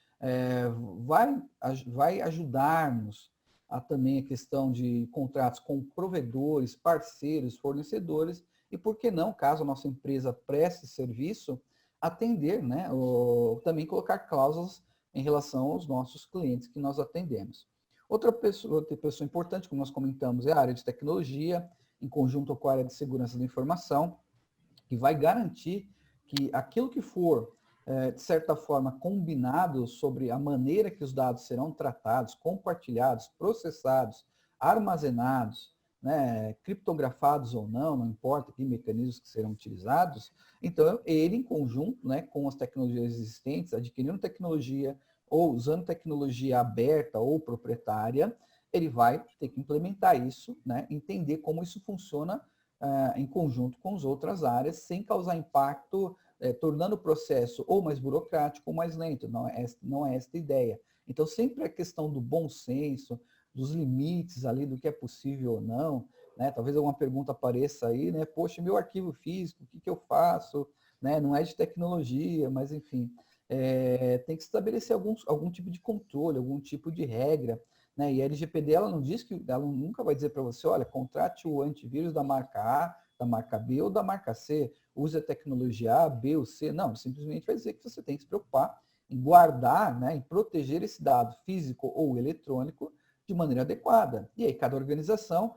vai ajudar-nos a também a questão de contratos com provedores, parceiros, fornecedores, e por que não, caso a nossa empresa preste serviço, atender, né, ou também colocar cláusulas em relação aos nossos clientes que nós atendemos. Outra pessoa importante, como nós comentamos, é a área de tecnologia, em conjunto com a área de segurança da informação, que vai garantir que aquilo que for, de certa forma, combinado sobre a maneira que os dados serão tratados, compartilhados, processados, armazenados, né, criptografados ou não importa que mecanismos que serão utilizados, então ele em conjunto, né, com as tecnologias existentes, adquirindo tecnologia ou usando tecnologia aberta ou proprietária, ele vai ter que implementar isso, né, entender como isso funciona em conjunto com as outras áreas, sem causar impacto, tornando o processo ou mais burocrático ou mais lento. Não é esta a ideia. Então, sempre a questão do bom senso, dos limites ali, do que é possível ou não, né? Talvez alguma pergunta apareça aí, né? Poxa, meu arquivo físico, o que eu faço? Né? Não é de tecnologia, mas enfim, tem que estabelecer algum tipo de controle, algum tipo de regra, né? E a LGPD, ela não diz que, ela nunca vai dizer para você, olha, contrate o antivírus da marca A, da marca B ou da marca C, use a tecnologia A, B ou C. Não, simplesmente vai dizer que você tem que se preocupar em guardar, né, em proteger esse dado físico ou eletrônico de maneira adequada. E aí cada organização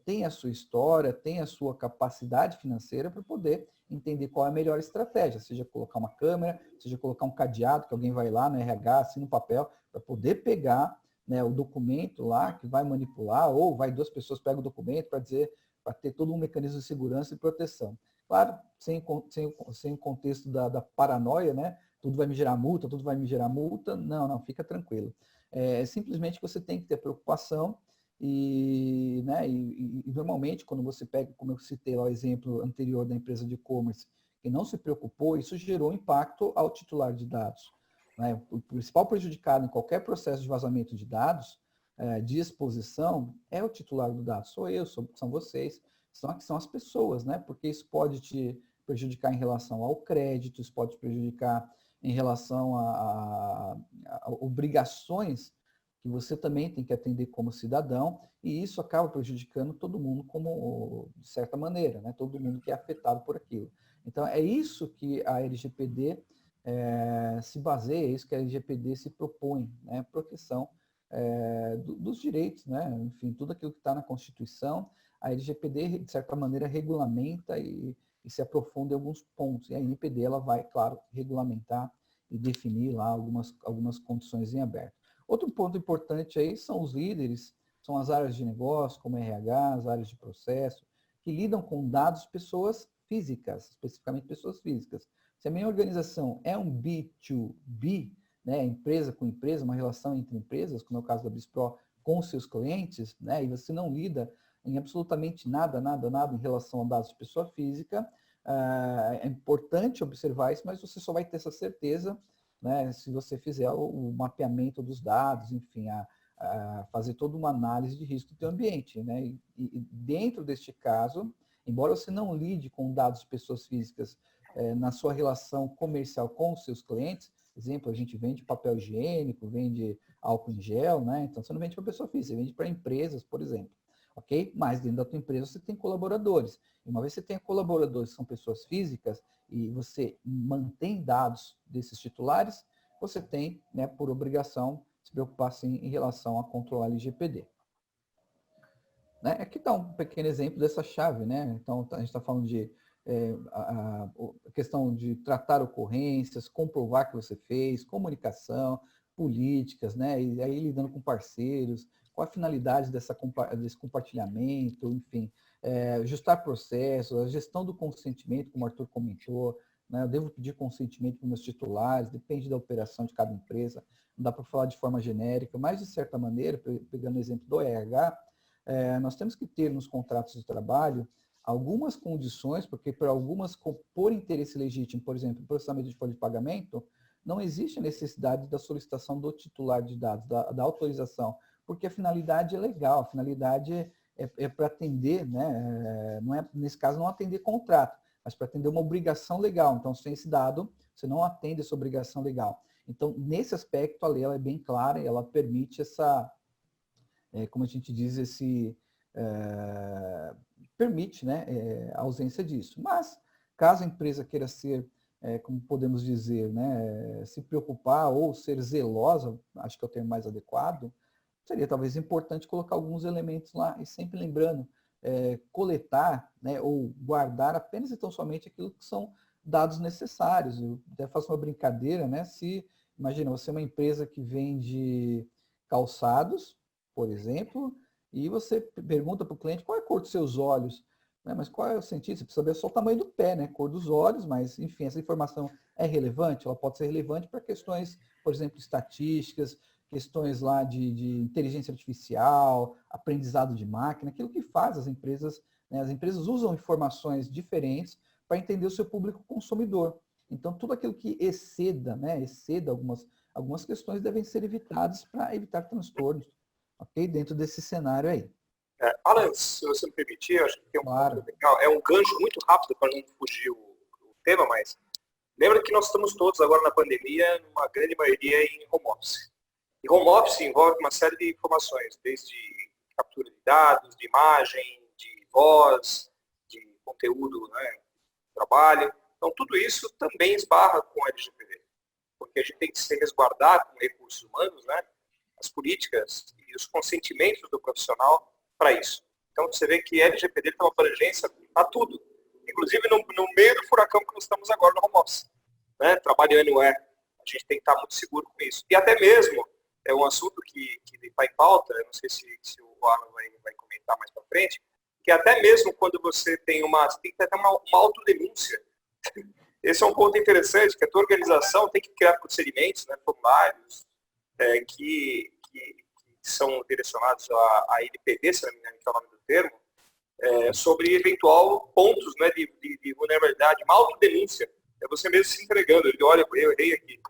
tem a sua história, tem a sua capacidade financeira para poder entender qual é a melhor estratégia, seja colocar uma câmera, seja colocar um cadeado que alguém vai lá no RH, assina no papel, para poder pegar, né, o documento lá que vai manipular, ou vai duas pessoas pegam o documento para dizer, para ter todo um mecanismo de segurança e proteção. Claro, sem o contexto da paranoia, né? Tudo vai me gerar multa, tudo vai me gerar multa. Não, fica tranquilo. Simplesmente você tem que ter preocupação né, e normalmente quando você pega, como eu citei lá o exemplo anterior da empresa de e-commerce, que não se preocupou, isso gerou impacto ao titular de dados. Né? O principal prejudicado em qualquer processo de vazamento de dados, de exposição, é o titular do dado. Sou eu, são vocês, são as pessoas, né? Porque isso pode te prejudicar em relação ao crédito, isso pode te prejudicar em relação a obrigações que você também tem que atender como cidadão, e isso acaba prejudicando todo mundo como, de certa maneira, né? Todo mundo que é afetado por aquilo. Então, é isso que a LGPD se baseia, é isso que a LGPD se propõe, né? Proteção dos direitos, né? Enfim, tudo aquilo que está na Constituição, a LGPD, de certa maneira, regulamenta e se aprofunda em alguns pontos. E a NPD, ela vai, claro, regulamentar e definir lá algumas condições em aberto. Outro ponto importante aí são os líderes, são as áreas de negócio, como RH, as áreas de processo, que lidam com dados de pessoas físicas, especificamente pessoas físicas. Se a minha organização é um B2B, né, empresa com empresa, uma relação entre empresas, como é o caso da Bispro, com seus clientes, né, e você não lida em absolutamente nada em relação a dados de pessoa física, é importante observar isso, mas você só vai ter essa certeza, né, se você fizer o mapeamento dos dados, enfim, fazer toda uma análise de risco do teu ambiente, né? E dentro deste caso, embora você não lide com dados de pessoas físicas na sua relação comercial com os seus clientes, exemplo, a gente vende papel higiênico, vende álcool em gel, né? Então você não vende para pessoa física, você vende para empresas, por exemplo, ok? Mas dentro da tua empresa você tem colaboradores. E uma vez que você tem colaboradores que são pessoas físicas e você mantém dados desses titulares, você tem, né, por obrigação, se preocupar sim em relação a controlar LGPD. Né? Aqui está um pequeno exemplo dessa chave, né? Então a gente está falando de a questão de tratar ocorrências, comprovar que você fez, comunicação, políticas, né? E aí lidando com parceiros, qual a finalidade desse compartilhamento, enfim, ajustar processos, a gestão do consentimento, como o Arthur comentou, né? Eu devo pedir consentimento para meus titulares, depende da operação de cada empresa, não dá para falar de forma genérica, mas de certa maneira, pegando o exemplo do RH, nós temos que ter nos contratos de trabalho algumas condições, porque por algumas, por interesse legítimo, por exemplo, processamento de folha de pagamento, não existe a necessidade da solicitação do titular de dados, da autorização, porque a finalidade é legal, a finalidade é para atender, né, não é, nesse caso, não atender contrato, mas para atender uma obrigação legal. Então, sem esse dado, você não atende essa obrigação legal. Então, nesse aspecto, a lei ela é bem clara e ela permite essa, como a gente diz, permite, né, a ausência disso. Mas, caso a empresa queira ser, como podemos dizer, né, se preocupar ou ser zelosa, acho que é o termo mais adequado, seria talvez importante colocar alguns elementos lá, e sempre lembrando, coletar, né, ou guardar apenas e tão somente aquilo que são dados necessários. Eu até faço uma brincadeira, né, imagina, você é uma empresa que vende calçados, por exemplo, e você pergunta para o cliente qual é a cor dos seus olhos, né? Mas qual é o sentido? Você precisa saber só o tamanho do pé, né? Cor dos olhos, mas, enfim, essa informação é relevante? Ela pode ser relevante para questões, por exemplo, estatísticas, questões lá de inteligência artificial, aprendizado de máquina, aquilo que faz as empresas, né? As empresas usam informações diferentes para entender o seu público consumidor. Então, tudo aquilo que exceda, né? Exceda algumas questões devem ser evitadas para evitar transtornos, ok? Dentro desse cenário aí. Alan, se você me permitir, acho que tem um ponto legal. É um gancho muito rápido para não fugir o tema, mas lembra que nós estamos todos agora na pandemia, numa grande maioria em home office. E home office envolve uma série de informações, desde captura de dados, de imagem, de voz, de conteúdo, né, trabalho. Então, tudo isso também esbarra com a LGPD, porque a gente tem que se resguardar com recursos humanos, né, as políticas e os consentimentos do profissional para isso. Então, você vê que a LGPD tem uma abrangência a tudo, inclusive no meio do furacão que nós estamos agora no home office, né, trabalhando, a gente tem que estar muito seguro com isso. E até mesmo, é um assunto que está em pauta, eu não sei se o Alan vai comentar mais para frente, que até mesmo quando você tem você tem que ter até uma autodenúncia. Esse é um ponto interessante, que a tua organização tem que criar procedimentos, né, formulários, que são direcionados à INPD, se não me engano, que é o nome do termo, sobre eventual pontos, né, de vulnerabilidade, uma autodenúncia. É você mesmo se entregando, olha, eu errei aqui,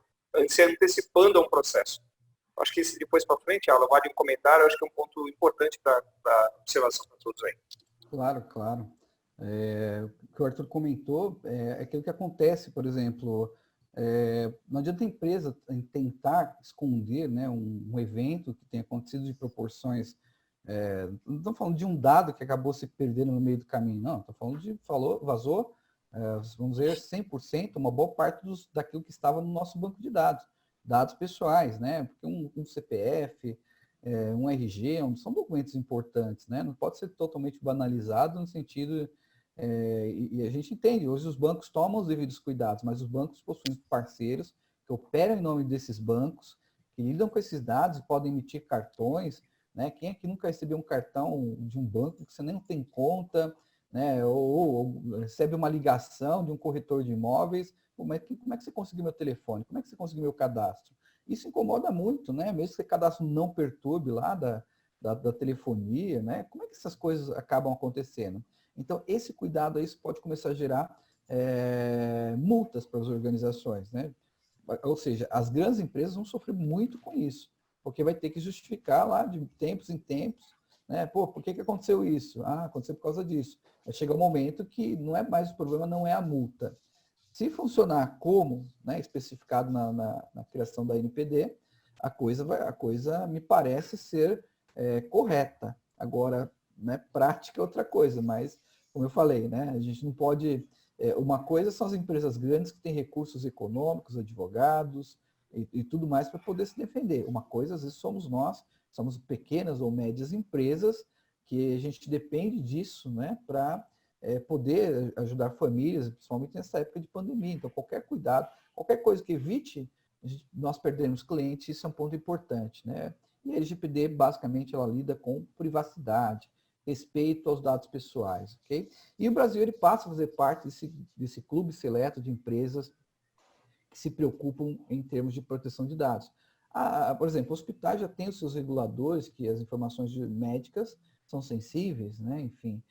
se antecipando a um processo. Acho que esse depois para frente, Aula, vale um comentário, acho que é um ponto importante para observação para todos aí. Claro, claro. O que o Arthur comentou é aquilo que acontece, por exemplo, não adianta a empresa tentar esconder, né, um evento que tenha acontecido de proporções, não estou falando de um dado que acabou se perdendo no meio do caminho, não, estou falando vazou, vamos dizer, 100%, uma boa parte daquilo que estava no nosso banco de dados pessoais, né, porque um CPF, um RG, são documentos importantes, né, não pode ser totalmente banalizado no sentido... e a gente entende, hoje os bancos tomam os devidos cuidados, mas os bancos possuem parceiros que operam em nome desses bancos, que lidam com esses dados e podem emitir cartões, né? Quem é que nunca recebeu um cartão de um banco que você nem tem conta, né? Ou recebe uma ligação de um corretor de imóveis, como é que você conseguiu meu telefone? Como é que você conseguiu meu cadastro? Isso incomoda muito, né? Mesmo que o cadastro não perturbe lá da telefonia, né? Como é que essas coisas acabam acontecendo? Então, esse cuidado aí pode começar a gerar multas para as organizações, né? Ou seja, as grandes empresas vão sofrer muito com isso, porque vai ter que justificar lá de tempos em tempos, né? Pô, por que aconteceu isso? Ah, aconteceu por causa disso. Vai chegar um momento que não é mais o problema, não é a multa. Se funcionar como, né, especificado na criação da NPD, a coisa me parece ser correta. Agora, né, prática é outra coisa, mas, como eu falei, né, a gente não pode... uma coisa são as empresas grandes que têm recursos econômicos, advogados e tudo mais para poder se defender. Uma coisa, às vezes, somos nós, somos pequenas ou médias empresas que a gente depende disso, né, para poder ajudar famílias, principalmente nessa época de pandemia. Então, qualquer cuidado, qualquer coisa que evite nós perdermos clientes, isso é um ponto importante, né? E a LGPD, basicamente, ela lida com privacidade, respeito aos dados pessoais, ok? E o Brasil, ele passa a fazer parte desse clube seleto de empresas que se preocupam em termos de proteção de dados. Por exemplo, hospitais já têm os seus reguladores, que as informações médicas são sensíveis, né? Enfim,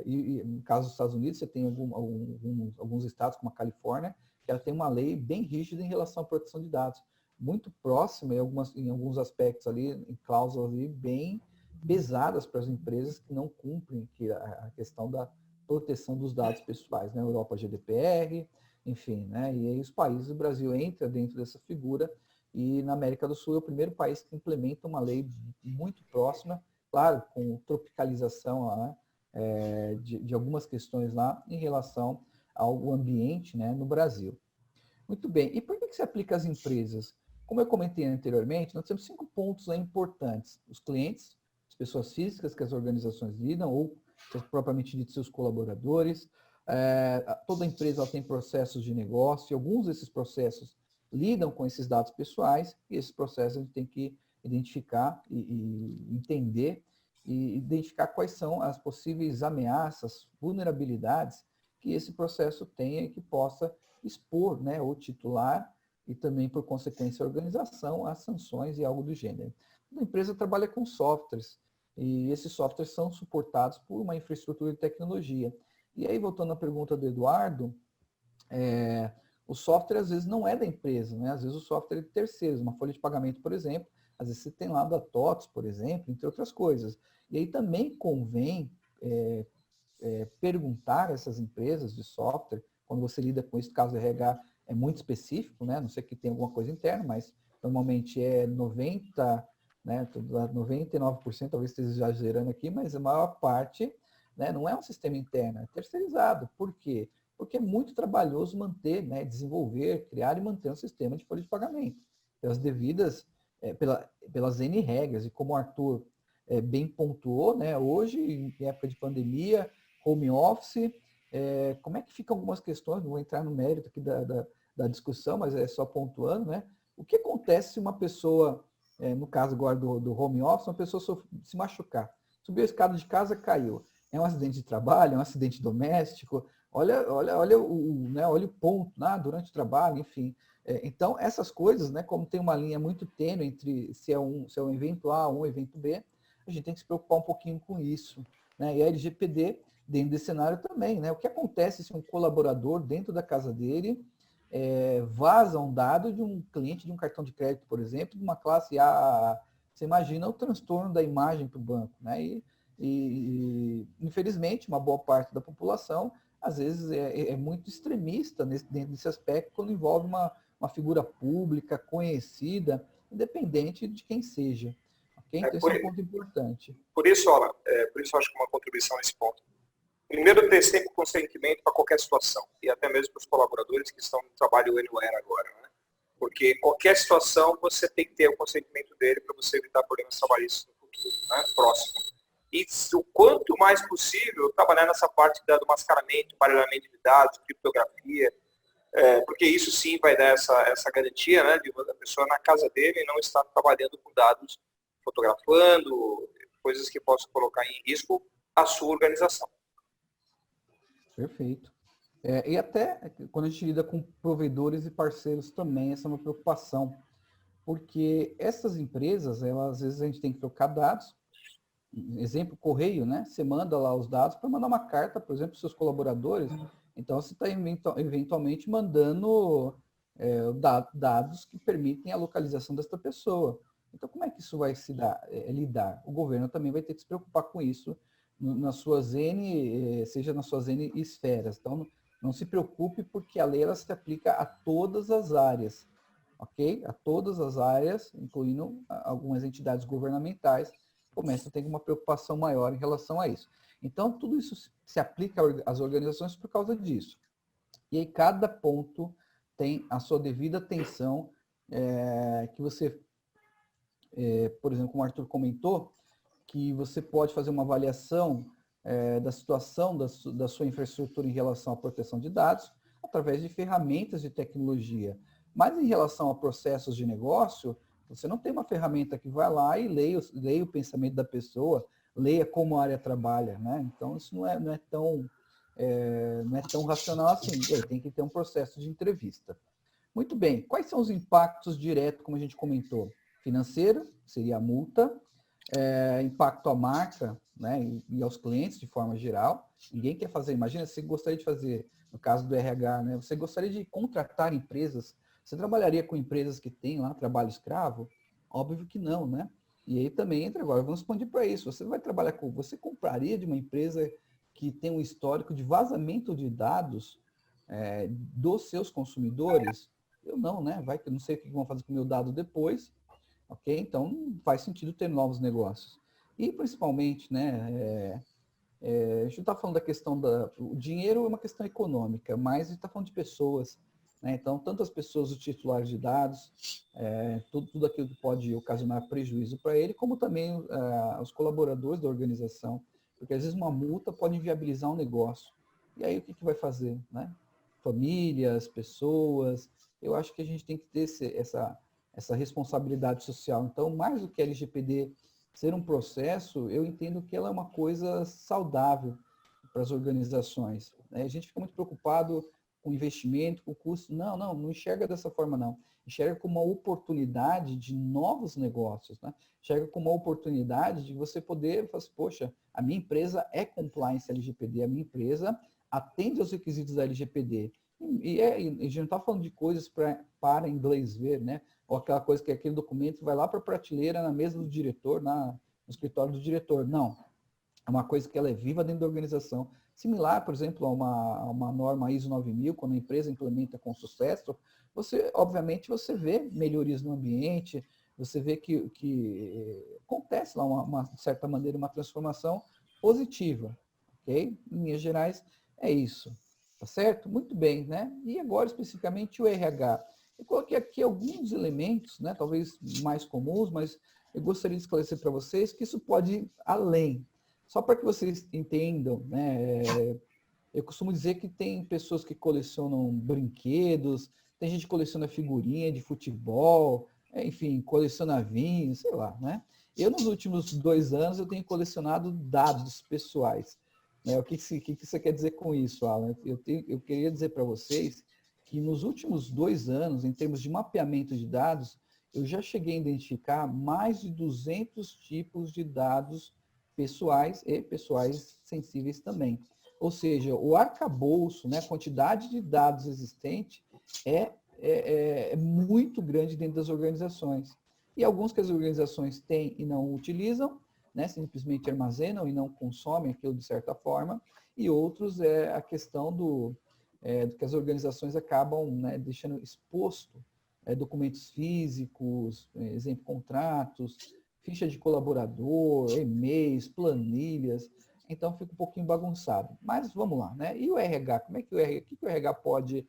e no caso dos Estados Unidos, você tem alguns estados, como a Califórnia, que ela tem uma lei bem rígida em relação à proteção de dados, muito próxima em alguns aspectos ali, em cláusulas ali bem pesadas para as empresas que não cumprem a questão da proteção dos dados pessoais, né? Europa GDPR, enfim, né? E aí os países, o Brasil entra dentro dessa figura, e na América do Sul é o primeiro país que implementa uma lei muito próxima, claro, com tropicalização lá, né, de algumas questões lá em relação ao ambiente, né, no Brasil. Muito bem. E por que se aplica às empresas? Como eu comentei anteriormente, nós temos 5 pontos aí importantes. Os clientes, as pessoas físicas que as organizações lidam, ou propriamente dito, seus colaboradores. Toda empresa ela tem processos de negócio, e alguns desses processos lidam com esses dados pessoais, e esses processos a gente tem que identificar e entender, e identificar quais são as possíveis ameaças, vulnerabilidades que esse processo tenha e que possa expor, né, o titular e também, por consequência, a organização a sanções e algo do gênero. A empresa trabalha com softwares, e esses softwares são suportados por uma infraestrutura de tecnologia. E aí, voltando à pergunta do Eduardo, o software às vezes não é da empresa, né? Às vezes o software é de terceiros, uma folha de pagamento, por exemplo, às vezes você tem lá da TOTS, por exemplo, entre outras coisas. E aí também convém perguntar a essas empresas de software, quando você lida com isso, caso RH é muito específico, né? Não sei que tem alguma coisa interna, mas normalmente é 90, né? 99%, talvez esteja exagerando aqui, mas a maior parte, né, não é um sistema interno, é terceirizado. Por quê? Porque é muito trabalhoso manter, né, desenvolver, criar e manter um sistema de folha de pagamento. Pelas devidas, pelas N regras, e como o Arthur bem pontuou, né, hoje, em época de pandemia, home office, como é que ficam algumas questões, não vou entrar no mérito aqui da discussão, mas é só pontuando, né? O que acontece se uma pessoa, no caso agora do home office, uma pessoa se machucar? Subiu a escada de casa, caiu. É um acidente de trabalho, é um acidente doméstico, olha o ponto, né, durante o trabalho, enfim. Então, essas coisas, né, como tem uma linha muito tênue entre se é um evento A ou um evento B, a gente tem que se preocupar um pouquinho com isso, né? E a LGPD, dentro desse cenário também, né? O que acontece se um colaborador, dentro da casa dele, vaza um dado de um cliente de um cartão de crédito, por exemplo, de uma classe A? Você imagina o transtorno da imagem para o banco, né? E, infelizmente, uma boa parte da população, às vezes, é muito extremista dentro desse aspecto, quando envolve uma figura pública, conhecida, independente de quem seja. Okay? Então, esse é um ponto importante. Por isso, Alan, por isso eu acho que uma contribuição nesse ponto. Primeiro, ter sempre consentimento para qualquer situação, e até mesmo para os colaboradores que estão no trabalho anywhere agora, né? Porque qualquer situação, você tem que ter o consentimento dele para você evitar problemas trabalhistas no futuro, né? Próximo. E o quanto mais possível, trabalhar nessa parte do mascaramento, baralhamento de dados, criptografia, porque isso sim vai dar essa garantia, né, de a pessoa na casa dele não estar trabalhando com dados, fotografando, coisas que possam colocar em risco a sua organização. Perfeito. E até quando a gente lida com provedores e parceiros também, essa é uma preocupação, porque essas empresas, às vezes a gente tem que trocar dados. Exemplo, correio, né? Você manda lá os dados para mandar uma carta, por exemplo, para os seus colaboradores. Então, você está eventualmente mandando dados que permitem a localização desta pessoa. Então, como é que isso vai se lidar? O governo também vai ter que se preocupar com isso nas suas seja nas suas N esferas. Então, não se preocupe, porque a lei ela se aplica a todas as áreas, ok? A todas as áreas, incluindo algumas entidades governamentais, começam a ter uma preocupação maior em relação a isso. Então, tudo isso se aplica às organizações por causa disso. E aí, cada ponto tem a sua devida atenção, que você, por exemplo, como o Arthur comentou, que você pode fazer uma avaliação da situação da sua infraestrutura em relação à proteção de dados, através de ferramentas de tecnologia. Mas em relação a processos de negócio, você não tem uma ferramenta que vai lá e leia o pensamento da pessoa, leia como a área trabalha, né? Então, isso não é tão racional assim. E aí, tem que ter um processo de entrevista. Muito bem. Quais são os impactos diretos, como a gente comentou? Financeiro, seria a multa. Impacto à marca, né, e aos clientes de forma geral. Ninguém quer fazer. Imagina, você gostaria de fazer, no caso do RH, né, você gostaria de contratar empresas. Você trabalharia com empresas que têm lá trabalho escravo? Óbvio que não, né? E aí também entra agora, vamos expandir para isso. Você compraria de uma empresa que tem um histórico de vazamento de dados dos seus consumidores? Eu não, né? Eu não sei o que vão fazer com o meu dado depois, ok? Então, faz sentido ter novos negócios. E, principalmente, né, a gente está falando da questão o dinheiro é uma questão econômica, mas a gente está falando de pessoas, né? Então, tanto as pessoas, os titulares de dados, tudo aquilo que pode ocasionar prejuízo para ele, como também os colaboradores da organização, porque às vezes uma multa pode inviabilizar um negócio. E aí, o que vai fazer, né? Famílias, pessoas, eu acho que a gente tem que ter essa responsabilidade social. Então, mais do que a LGPD ser um processo, eu entendo que ela é uma coisa saudável para as organizações. A gente fica muito preocupado com investimento, com custo. Não enxerga dessa forma, não. Enxerga como uma oportunidade de novos negócios, né? Enxerga como uma oportunidade de você poder falar assim, poxa, a minha empresa é compliance LGPD, a minha empresa atende aos requisitos da LGPD. E a gente não está falando de coisas para inglês ver, né? Ou aquela coisa que aquele documento vai lá para a prateleira na mesa do diretor, no escritório do diretor. Não. É uma coisa que ela é viva dentro da organização. Similar, por exemplo, a uma norma ISO 9000, quando a empresa implementa com sucesso, obviamente, você vê melhorias no ambiente, você vê que acontece lá, de certa maneira, uma transformação positiva. Ok? Em linhas gerais, é isso. Tá certo? Muito bem, né? E agora, especificamente, o RH. Eu coloquei aqui alguns elementos, né, talvez mais comuns, mas eu gostaria de esclarecer para vocês que isso pode ir além. Só para que vocês entendam, né, eu costumo dizer que tem pessoas que colecionam brinquedos, tem gente que coleciona figurinha de futebol, enfim, coleciona vinho, sei lá, né? Eu, nos últimos 2 anos, eu tenho colecionado dados pessoais. Né? O que você quer dizer com isso, Alan? Eu queria dizer para vocês que nos últimos 2 anos, em termos de mapeamento de dados, eu já cheguei a identificar mais de 200 tipos de dados pessoais e pessoais sensíveis também. Ou seja, o arcabouço, né, a quantidade de dados existente é muito grande dentro das organizações. E alguns que as organizações têm e não utilizam, né, simplesmente armazenam e não consomem aquilo de certa forma, e outros é a questão do que as organizações acabam, né, deixando exposto documentos físicos, exemplo, contratos, ficha de colaborador, e-mails, planilhas, então fica um pouquinho bagunçado. Mas vamos lá, né? E o RH? Como é que o RH pode,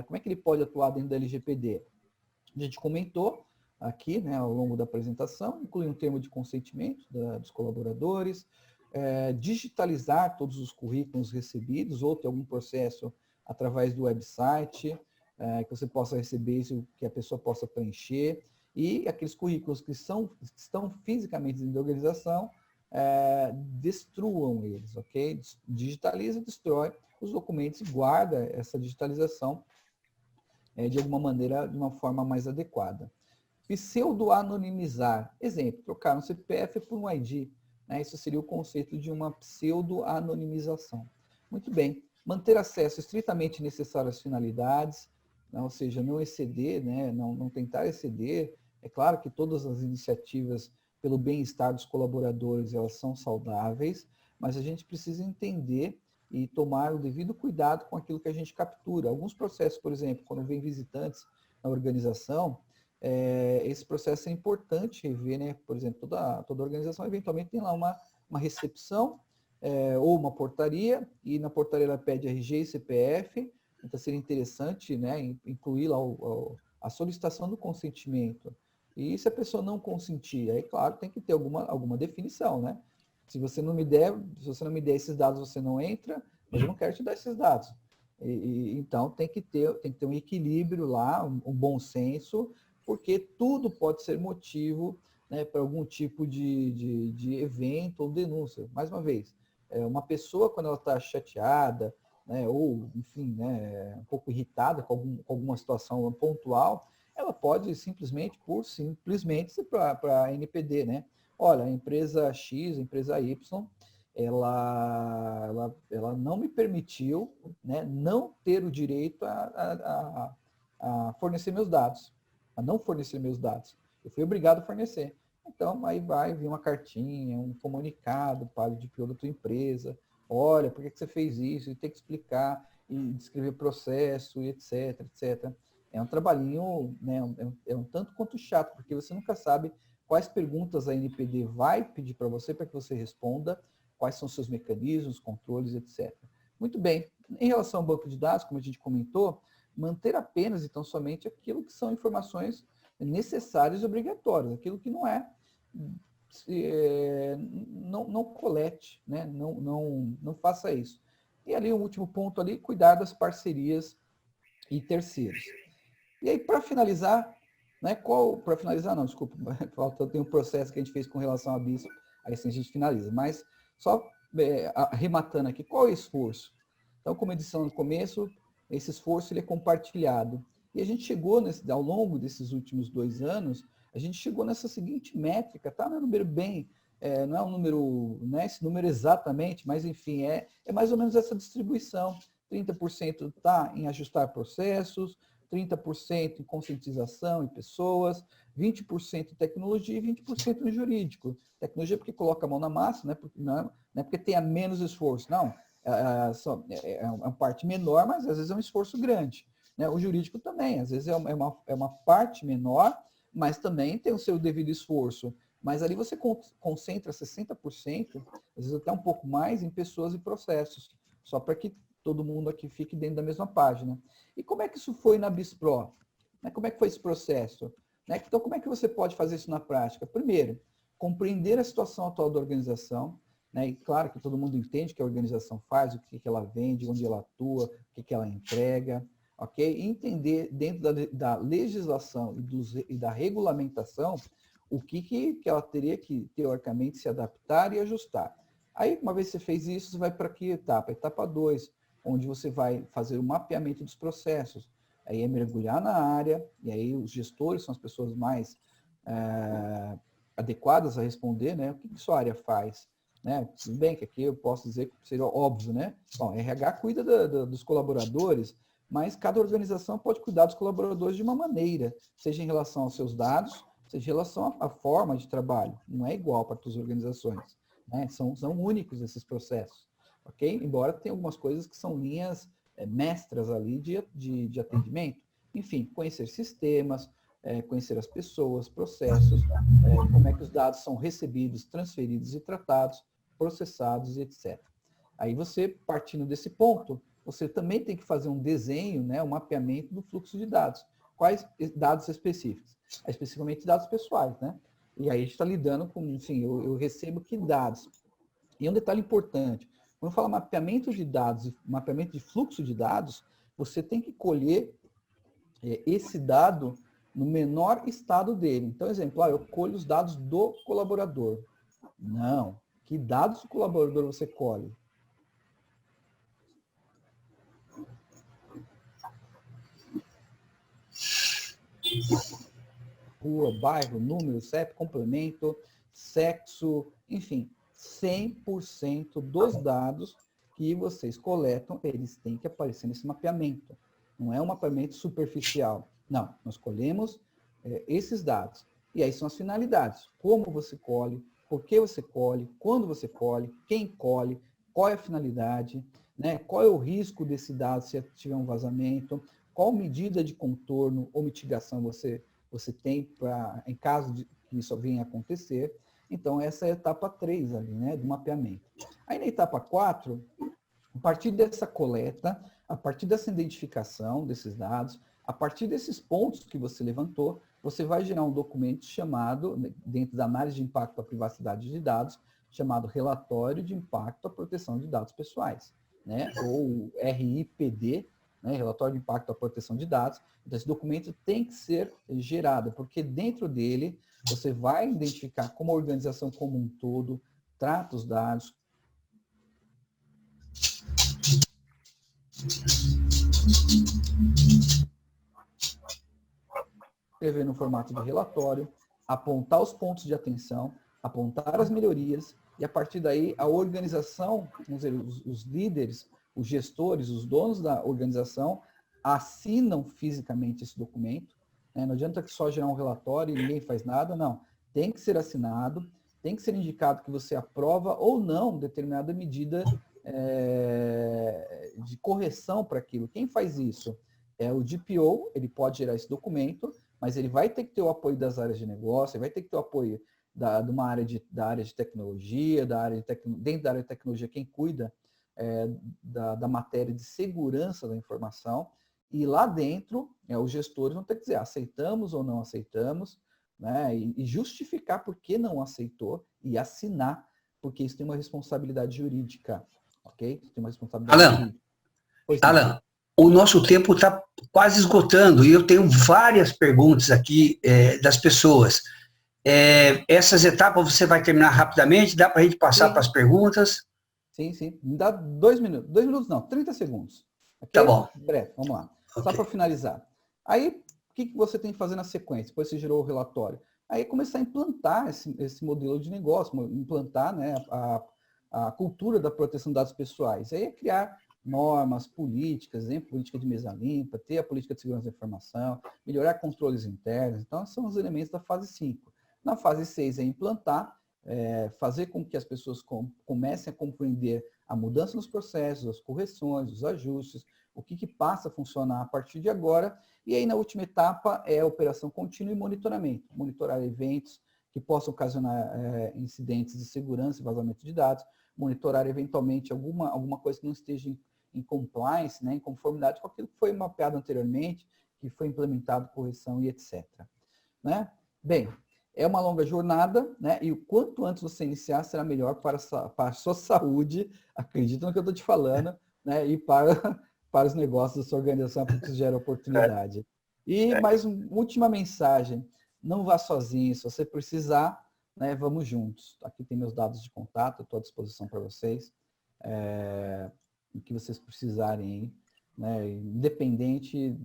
como é que ele pode atuar dentro da LGPD? A gente comentou aqui, né, ao longo da apresentação, inclui um termo de consentimento dos colaboradores, digitalizar todos os currículos recebidos ou ter algum processo através do website, que você possa receber isso, que a pessoa possa preencher, e aqueles currículos que estão fisicamente dentro da organização, destruam eles, ok? Digitaliza, destrói os documentos e guarda essa digitalização de alguma maneira, de uma forma mais adequada. Pseudo-anonimizar. Exemplo, trocar um CPF por um ID. Né? Isso seria o conceito de uma pseudo-anonimização. Muito bem. Manter acesso estritamente necessário às finalidades. né? Ou seja, não exceder, né? Não tentar exceder. É claro que todas as iniciativas pelo bem-estar dos colaboradores, elas são saudáveis, mas a gente precisa entender e tomar o devido cuidado com aquilo que a gente captura. Alguns processos, por exemplo, quando vem visitantes na organização, esse processo é importante rever, né? Por exemplo, toda organização eventualmente tem lá uma recepção ou uma portaria, e na portaria ela pede RG e CPF, então seria interessante, né, incluir lá a solicitação do consentimento. E se a pessoa não consentir, aí claro, tem que ter alguma definição, né? Se você não me der esses dados, você não entra, mas eu não quero te dar esses dados. Então tem que ter um equilíbrio lá, um bom senso, porque tudo pode ser motivo, né, para algum tipo de evento ou denúncia. Mais uma vez, uma pessoa quando ela está chateada, né, ou enfim, né, um pouco irritada com alguma situação pontual, ela pode simplesmente ir para a NPD, né? Olha, a empresa X, a empresa Y, ela não me permitiu, né, não ter o direito a fornecer meus dados, a não fornecer meus dados. Eu fui obrigado a fornecer. Então, aí vai vir uma cartinha, um comunicado para a tua empresa. Olha, por que você fez isso? E tem que explicar, e descrever processo, e etc, etc. É um trabalhinho, né, é um tanto quanto chato, porque você nunca sabe quais perguntas a NPD vai pedir para que você responda, quais são os seus mecanismos, controles, etc. Muito bem. Em relação ao banco de dados, como a gente comentou, manter apenas, então, somente aquilo que são informações necessárias e obrigatórias, aquilo que não colete, né? Não faça isso. E ali o último ponto ali, cuidar das parcerias e terceiros. E aí, para finalizar, né, para finalizar não, desculpa, tem um processo que a gente fez com relação à BISP, aí sim a gente finaliza, mas só arrematando aqui, qual é o esforço? Então, como eu disse no começo, esse esforço ele é compartilhado. E a gente chegou, ao longo desses últimos 2 anos, a gente chegou nessa seguinte métrica, tá? Não é um número não é um número, não é esse número exatamente, mas enfim, é mais ou menos essa distribuição. 30% está em ajustar processos, 30% em conscientização em pessoas, 20% em tecnologia e 20% no jurídico. Tecnologia porque coloca a mão na massa, né? Não é porque tenha menos esforço, não. É uma parte menor, mas às vezes é um esforço grande. Né? O jurídico também, às vezes é uma parte menor, mas também tem o seu devido esforço. Mas ali você concentra 60%, às vezes até um pouco mais, em pessoas e processos, só para que todo mundo aqui fique dentro da mesma página. E como é que isso foi na BISPRO? Como é que foi esse processo? Então, como é que você pode fazer isso na prática? Primeiro, compreender a situação atual da organização, né? E claro que todo mundo entende o que a organização faz, o que ela vende, onde ela atua, o que ela entrega, ok? E entender dentro da legislação e da regulamentação o que ela teria que, teoricamente, se adaptar e ajustar. Aí, uma vez que você fez isso, você vai para que etapa? Etapa 2, onde você vai fazer o mapeamento dos processos. Aí é mergulhar na área, e aí os gestores são as pessoas mais adequadas a responder, né? O que sua área faz? Né? Tudo bem que aqui eu posso dizer que seria óbvio, né? Bom, RH cuida dos colaboradores, mas cada organização pode cuidar dos colaboradores de uma maneira, seja em relação aos seus dados, seja em relação à forma de trabalho. Não é igual para todas as organizações. Né? São únicos esses processos. Ok? Embora tenha algumas coisas que são linhas mestras ali de atendimento. Enfim, conhecer sistemas, conhecer as pessoas, processos, como é que os dados são recebidos, transferidos e tratados, processados e etc. Aí você, partindo desse ponto, você também tem que fazer um desenho, né, um mapeamento do fluxo de dados. Quais dados específicos? Especificamente dados pessoais, né? E aí a gente está lidando com, enfim, eu recebo que dados? E um detalhe importante, quando fala mapeamento de dados, mapeamento de fluxo de dados, você tem que colher esse dado no menor estado dele. Então, exemplo, eu colho os dados do colaborador. Não. Que dados do colaborador você colhe? Rua, bairro, número, CEP, complemento, sexo, enfim, 100% dos dados que vocês coletam, eles têm que aparecer nesse mapeamento. não é um mapeamento superficial. Não, nós colhemos esses dados. E aí são as finalidades. Como você colhe, por que você colhe, quando você colhe, quem colhe, qual é a finalidade, né? Qual é o risco desse dado se tiver um vazamento, qual medida de contorno ou mitigação você tem em caso de que isso venha a acontecer. Então, essa é a etapa 3 ali, né, do mapeamento. Aí, na etapa 4, a partir dessa coleta, a partir dessa identificação desses dados, a partir desses pontos que você levantou, você vai gerar um documento chamado, dentro da análise de impacto à privacidade de dados, chamado Relatório de Impacto à Proteção de Dados Pessoais, né, ou RIPD, né, Relatório de Impacto à Proteção de Dados. Então, esse documento tem que ser gerado, porque dentro dele você vai identificar como a organização como um todo trata os dados. Escrever no formato de relatório, apontar os pontos de atenção, apontar as melhorias, e a partir daí a organização, vamos dizer, os líderes, os gestores, os donos da organização assinam fisicamente esse documento. Né? Não adianta só gerar um relatório e ninguém faz nada, não. Tem que ser assinado, tem que ser indicado que você aprova ou não determinada medida de correção para aquilo. Quem faz isso? É o DPO, ele pode gerar esse documento, mas ele vai ter que ter o apoio das áreas de negócio, ele vai ter que ter o apoio da área de tecnologia, dentro da área de tecnologia, quem cuida da matéria de segurança da informação, e lá dentro, os gestores vão ter que dizer aceitamos ou não aceitamos, né, e justificar por que não aceitou e assinar, porque isso tem uma responsabilidade jurídica, ok? Tem uma responsabilidade jurídica. Alan, o nosso tempo está quase esgotando e eu tenho várias perguntas aqui das pessoas. Essas etapas você vai terminar rapidamente? Dá para a gente passar para as perguntas? Sim, sim. Me dá 2 minutos. 2 minutos não, 30 segundos. Okay? Tá bom. Breve, vamos lá. Okay. Só para finalizar. Aí, o que você tem que fazer na sequência? Depois você gerou o relatório. Aí começar a implantar esse modelo de negócio, implantar, né, a cultura da proteção de dados pessoais. Aí é criar normas, políticas, política de mesa limpa, ter a política de segurança da informação, melhorar controles internos. Então, são os elementos da fase 5. Na fase 6 é implantar, fazer com que as pessoas comecem a compreender a mudança nos processos, as correções, os ajustes, o que passa a funcionar a partir de agora. E aí, na última etapa, é a operação contínua e monitoramento. Monitorar eventos que possam ocasionar incidentes de segurança e vazamento de dados, monitorar eventualmente alguma coisa que não esteja em compliance, né, em conformidade com aquilo que foi mapeado anteriormente, que foi implementado, correção e etc. Né? Bem, é uma longa jornada, né? E o quanto antes você iniciar será melhor para a sua saúde, acredita no que eu estou te falando, né? E para os negócios da sua organização, porque isso gera oportunidade. E mais uma última mensagem, não vá sozinho, se você precisar, né, vamos juntos. Aqui tem meus dados de contato, estou à disposição para vocês, o que vocês precisarem, né? Independente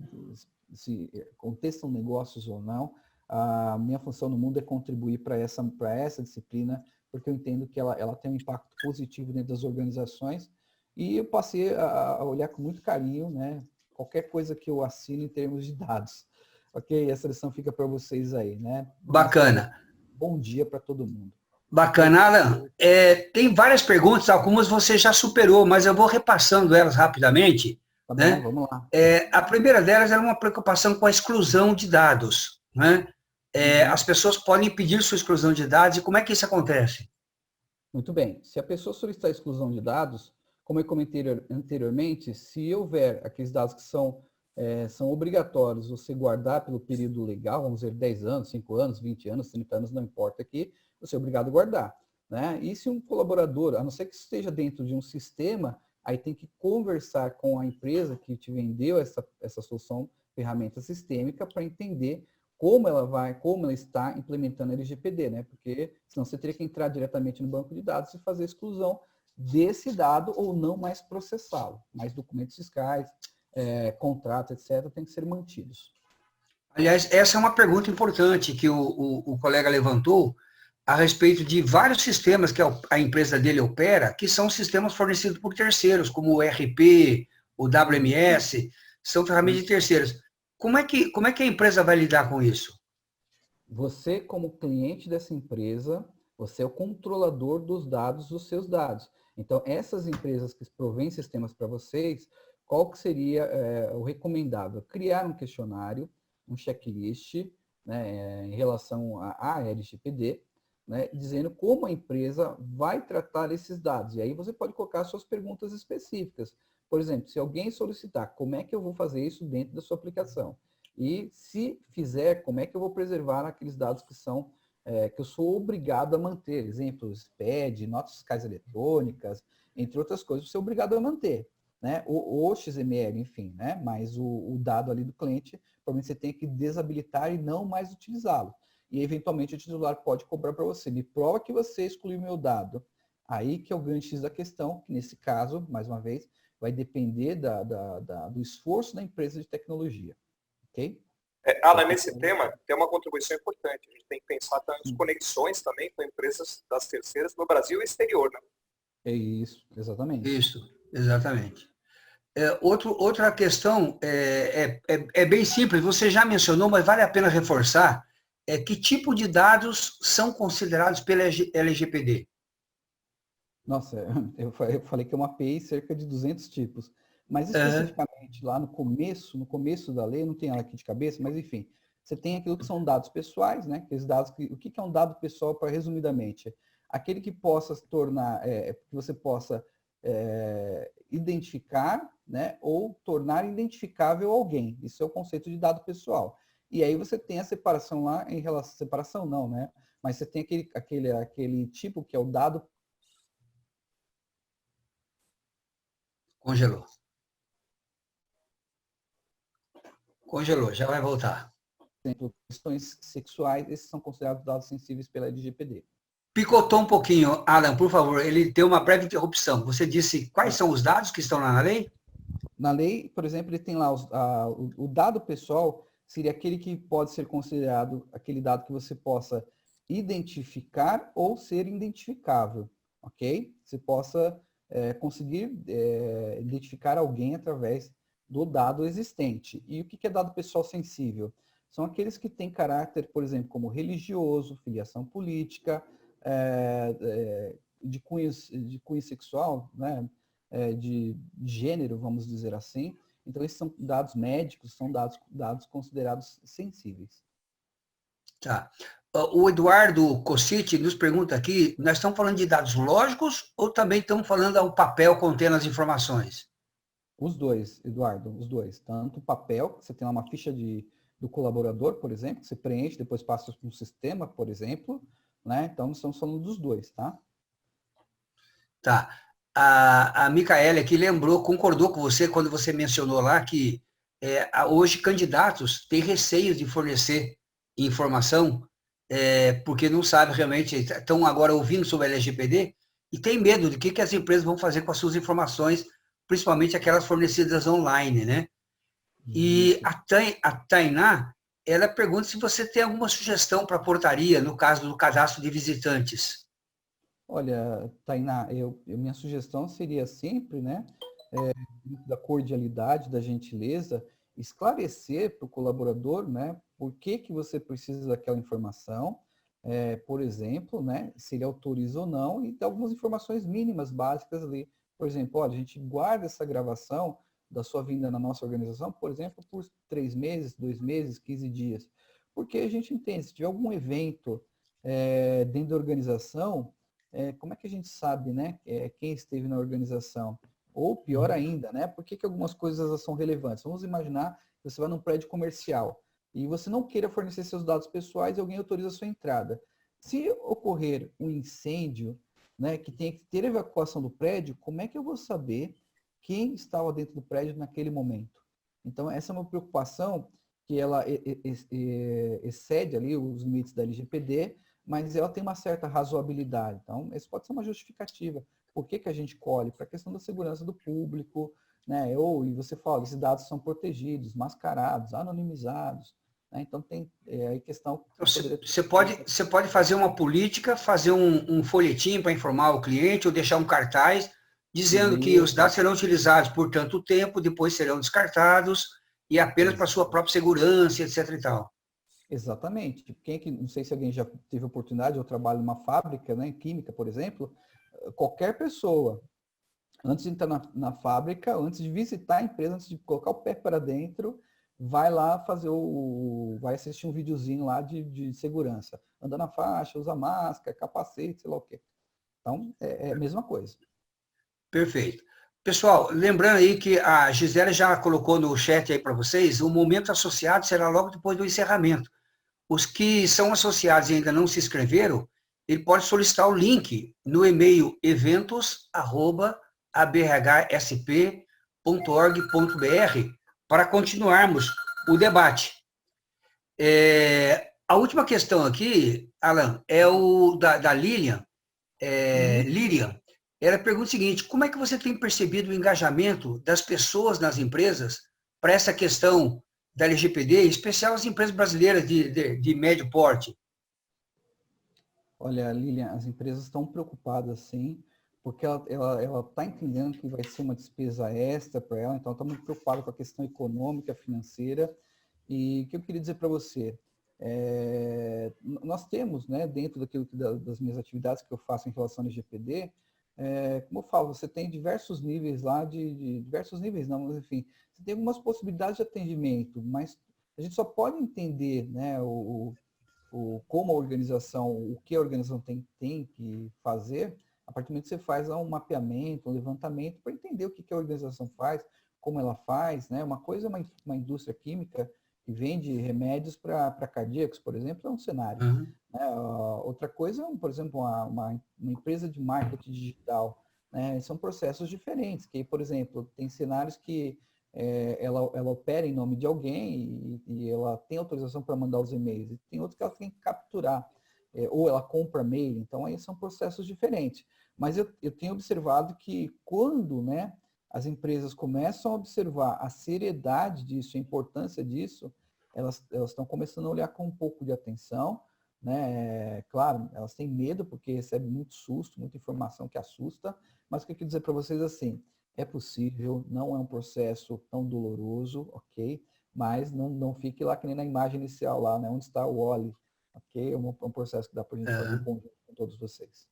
se aconteçam negócios ou não, a minha função no mundo é contribuir para essa disciplina, porque eu entendo que ela tem um impacto positivo dentro das organizações, e eu passei a olhar com muito carinho, né, qualquer coisa que eu assino em termos de dados. Ok? Essa lição fica para vocês aí, né? Bacana. Bom dia para todo mundo. Bacana, Alan. Tem várias perguntas, algumas você já superou, mas eu vou repassando elas rapidamente. Tá né? bom, vamos lá. A primeira delas era uma preocupação com a exclusão de dados. Né? As pessoas podem pedir sua exclusão de dados, e como é que isso acontece? Muito bem. Se a pessoa solicitar a exclusão de dados, como eu comentei anteriormente, se houver aqueles dados que são obrigatórios você guardar pelo período legal, vamos dizer 10 anos, 5 anos, 20 anos, 30 anos, não importa aqui, você é obrigado a guardar. Né? E se um colaborador, a não ser que esteja dentro de um sistema, aí tem que conversar com a empresa que te vendeu essa solução, ferramenta sistêmica, para entender como ela está implementando a LGPD, né? Porque senão você teria que entrar diretamente no banco de dados e fazer a exclusão desse dado ou não mais processá-lo. Mas documentos fiscais, contratos, etc., têm que ser mantidos. Aliás, essa é uma pergunta importante que o colega levantou a respeito de vários sistemas que a empresa dele opera, que são sistemas fornecidos por terceiros, como o ERP, o WMS. são ferramentas de terceiros. Como é que a empresa vai lidar com isso? Você, como cliente dessa empresa, você é o controlador dos seus dados. Então, essas empresas que provêm sistemas para vocês, qual que seria o recomendável? Criar um questionário, um checklist, né, em relação à LGPD, né, dizendo como a empresa vai tratar esses dados. E aí você pode colocar suas perguntas específicas. Por exemplo, se alguém solicitar, como é que eu vou fazer isso dentro da sua aplicação? E se fizer, como é que eu vou preservar aqueles dados que são que eu sou obrigado a manter? Exemplos, SPED, notas fiscais eletrônicas, entre outras coisas, você é obrigado a manter, né? O XML, enfim, né? Mas o dado ali do cliente, provavelmente você tem que desabilitar e não mais utilizá-lo. E, eventualmente, o titular pode cobrar para você. Me prova que você excluiu meu dado. Aí que é o grande X da questão, que nesse caso, mais uma vez, vai depender do esforço da empresa de tecnologia. Ok? Alan, nesse tema, tem uma contribuição importante. A gente tem que pensar nas conexões também com empresas das terceiras no Brasil e exterior, né? É isso, exatamente. Isso, exatamente. Outra questão é bem simples, você já mencionou, mas vale a pena reforçar, que tipo de dados são considerados pela LGPD? Nossa, eu falei que eu mapeei cerca de 200 tipos, mas especificamente lá no começo da lei, não tem ela aqui de cabeça, mas enfim, você tem aquilo que são dados pessoais, né? Aqueles dados o que é um dado pessoal, para resumidamente? Aquele que possa se tornar, que você possa identificar, né? Ou tornar identificável alguém. Isso é o conceito de dado pessoal. E aí você tem a separação lá em relação, separação não, né? Mas você tem aquele tipo que é o dado. Congelou. Congelou, já vai voltar. Por exemplo, questões sexuais, esses são considerados dados sensíveis pela LGPD. Picotou um pouquinho, Alan, por favor, ele deu uma breve interrupção. Você disse quais são os dados que estão lá na lei? Na lei, por exemplo, ele tem lá o dado pessoal, seria aquele que pode ser considerado aquele dado que você possa identificar ou ser identificável, ok? Você possa conseguir identificar alguém através do dado existente. E o que é dado pessoal sensível? São aqueles que têm caráter, por exemplo, como religioso, filiação política, de cunho sexual, né? De gênero, vamos dizer assim. Então, esses são dados médicos, são dados considerados sensíveis. Tá. O Eduardo Cossiti nos pergunta aqui, nós estamos falando de dados lógicos ou também estamos falando ao papel contendo as informações? Os dois, Eduardo, os dois. Tanto o papel, você tem lá uma ficha do colaborador, por exemplo, que você preenche, depois passa para um sistema, por exemplo, né? Então, estamos falando dos dois, tá? Tá. A Micaele aqui concordou com você quando você mencionou lá que hoje candidatos têm receio de fornecer informação porque não sabem realmente, estão agora ouvindo sobre a LGPD e tem medo de que as empresas vão fazer com as suas informações, principalmente aquelas fornecidas online, né? E a Tainá, ela pergunta se você tem alguma sugestão para a portaria no caso do cadastro de visitantes. Olha, Tainá, minha sugestão seria sempre, né, da cordialidade, da gentileza, esclarecer para o colaborador, né, por que você precisa daquela informação, por exemplo, né, se ele autoriza ou não, e dar algumas informações mínimas, básicas ali. Por exemplo, olha, a gente guarda essa gravação da sua vinda na nossa organização, por exemplo, por 3 meses, 2 meses, 15 dias. Porque a gente entende, se tiver algum evento dentro da organização, como é que a gente sabe, né, quem esteve na organização? Ou pior ainda, né, por que algumas coisas são relevantes? Vamos imaginar que você vai num prédio comercial e você não queira fornecer seus dados pessoais e alguém autoriza a sua entrada. Se ocorrer um incêndio, né, que tem que ter evacuação do prédio, como é que eu vou saber quem estava dentro do prédio naquele momento? Então, essa é uma preocupação que ela excede ali os limites da LGPD, mas ela tem uma certa razoabilidade. Então, isso pode ser uma justificativa. Por que a gente colhe? Para a questão da segurança do público, né? E você fala, esses dados são protegidos, mascarados, anonimizados, né? Então, tem a questão... Você pode fazer uma política, fazer um folhetim para informar o cliente ou deixar um cartaz dizendo que os dados serão utilizados por tanto tempo, depois serão descartados, e apenas para sua própria segurança, etc. e tal. Exatamente. Não sei se alguém já teve oportunidade, eu trabalho numa fábrica, né, em química, por exemplo, qualquer pessoa, antes de entrar na fábrica, antes de visitar a empresa, antes de colocar o pé para dentro, vai lá vai assistir um videozinho lá de segurança. Anda na faixa, usa máscara, capacete, sei lá o quê. Então, é a mesma coisa. Perfeito. Pessoal, lembrando aí que a Gisele já colocou no chat aí para vocês, o momento associado será logo depois do encerramento. Os que são associados e ainda não se inscreveram, ele pode solicitar o link no e-mail eventos@abrhsp.org.br para continuarmos o debate. A última questão aqui, Alan, é da Lilian. Lilian, ela pergunta o seguinte: como é que você tem percebido o engajamento das pessoas nas empresas para essa questão da LGPD, em especial as empresas brasileiras de médio porte? Olha, Lilian, as empresas estão preocupadas, sim, porque ela está entendendo que vai ser uma despesa extra para ela, então ela está muito preocupada com a questão econômica, financeira. E o que eu queria dizer para você? Nós temos, né, dentro das minhas atividades que eu faço em relação ao LGPD, como eu falo, você tem diversos níveis lá, diversos níveis não, mas enfim, você tem algumas possibilidades de atendimento, mas a gente só pode entender, né, como a organização, o que a organização tem que fazer, a partir do momento que você faz um mapeamento, um levantamento, para entender o que a organização faz, como ela faz, né? Uma coisa é uma indústria química que vende remédios para cardíacos, por exemplo, é um cenário. Uhum. Né? Outra coisa, por exemplo, uma empresa de marketing digital, né? São processos diferentes, que, por exemplo, tem cenários que ela opera em nome de alguém e ela tem autorização para mandar os e-mails. E tem outros que ela tem que capturar, ou ela compra mail. Então, aí são processos diferentes. Mas eu tenho observado que quando, né, as empresas começam a observar a seriedade disso, a importância disso, elas estão começando a olhar com um pouco de atenção, né? Claro, elas têm medo porque recebem muito susto, muita informação que assusta, mas o que eu quero dizer para vocês assim, é possível, não é um processo tão doloroso, ok? Mas não fique lá que nem na imagem inicial lá, né? Onde está o Wall-E, ok? É um processo que dá para a gente fazer com todos vocês.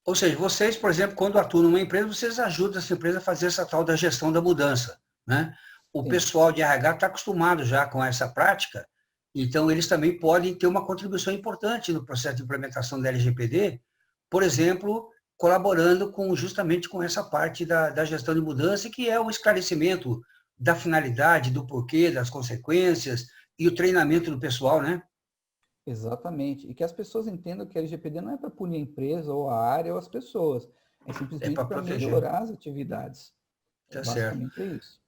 Ou seja, vocês, por exemplo, quando atuam numa empresa, vocês ajudam essa empresa a fazer essa tal da gestão da mudança, né? O Sim. pessoal de RH está acostumado já com essa prática, então eles também podem ter uma contribuição importante no processo de implementação da LGPD, por exemplo, colaborando justamente com essa parte da gestão de mudança, que é o esclarecimento da finalidade, do porquê, das consequências e o treinamento do pessoal, né? Exatamente. E que as pessoas entendam que a LGPD não é para punir a empresa ou a área ou as pessoas. É simplesmente para melhorar as atividades. Tá basicamente certo. É isso.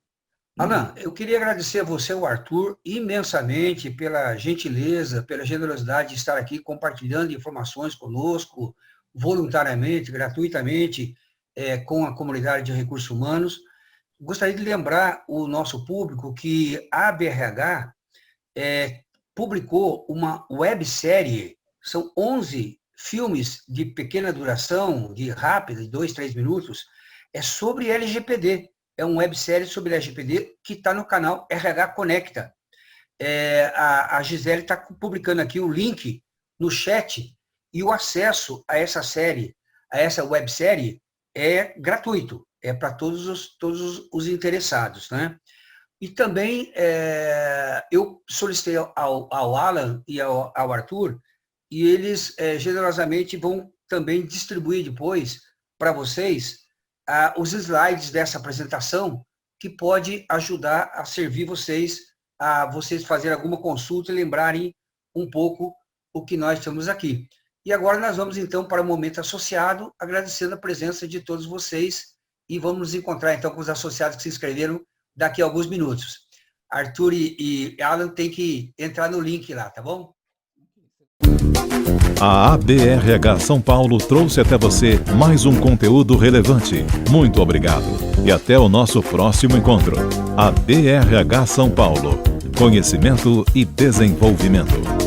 Alan, eu queria agradecer a você, o Arthur, imensamente pela gentileza, pela generosidade de estar aqui compartilhando informações conosco, voluntariamente, gratuitamente, com a comunidade de recursos humanos. Gostaria de lembrar o nosso público que a BRH publicou uma websérie, são 11 filmes de pequena duração, de rápida, de 2, 3 minutos, sobre LGPD. É uma websérie sobre LGPD que está no canal RH Conecta. A Gisele está publicando aqui o link no chat e o acesso a essa série, a essa websérie, é gratuito, é para todos os interessados, né? E também eu solicitei ao Alan e ao Arthur, e eles generosamente vão também distribuir depois para vocês os slides dessa apresentação, que pode ajudar a servir a vocês fazerem alguma consulta e lembrarem um pouco o que nós estamos aqui. E agora nós vamos, então, para o momento associado, agradecendo a presença de todos vocês, e vamos nos encontrar, então, com os associados que se inscreveram daqui a alguns minutos. Arthur e Alan têm que entrar no link lá, tá bom? A ABRH São Paulo trouxe até você mais um conteúdo relevante. Muito obrigado e até o nosso próximo encontro. ABRH São Paulo. Conhecimento e desenvolvimento.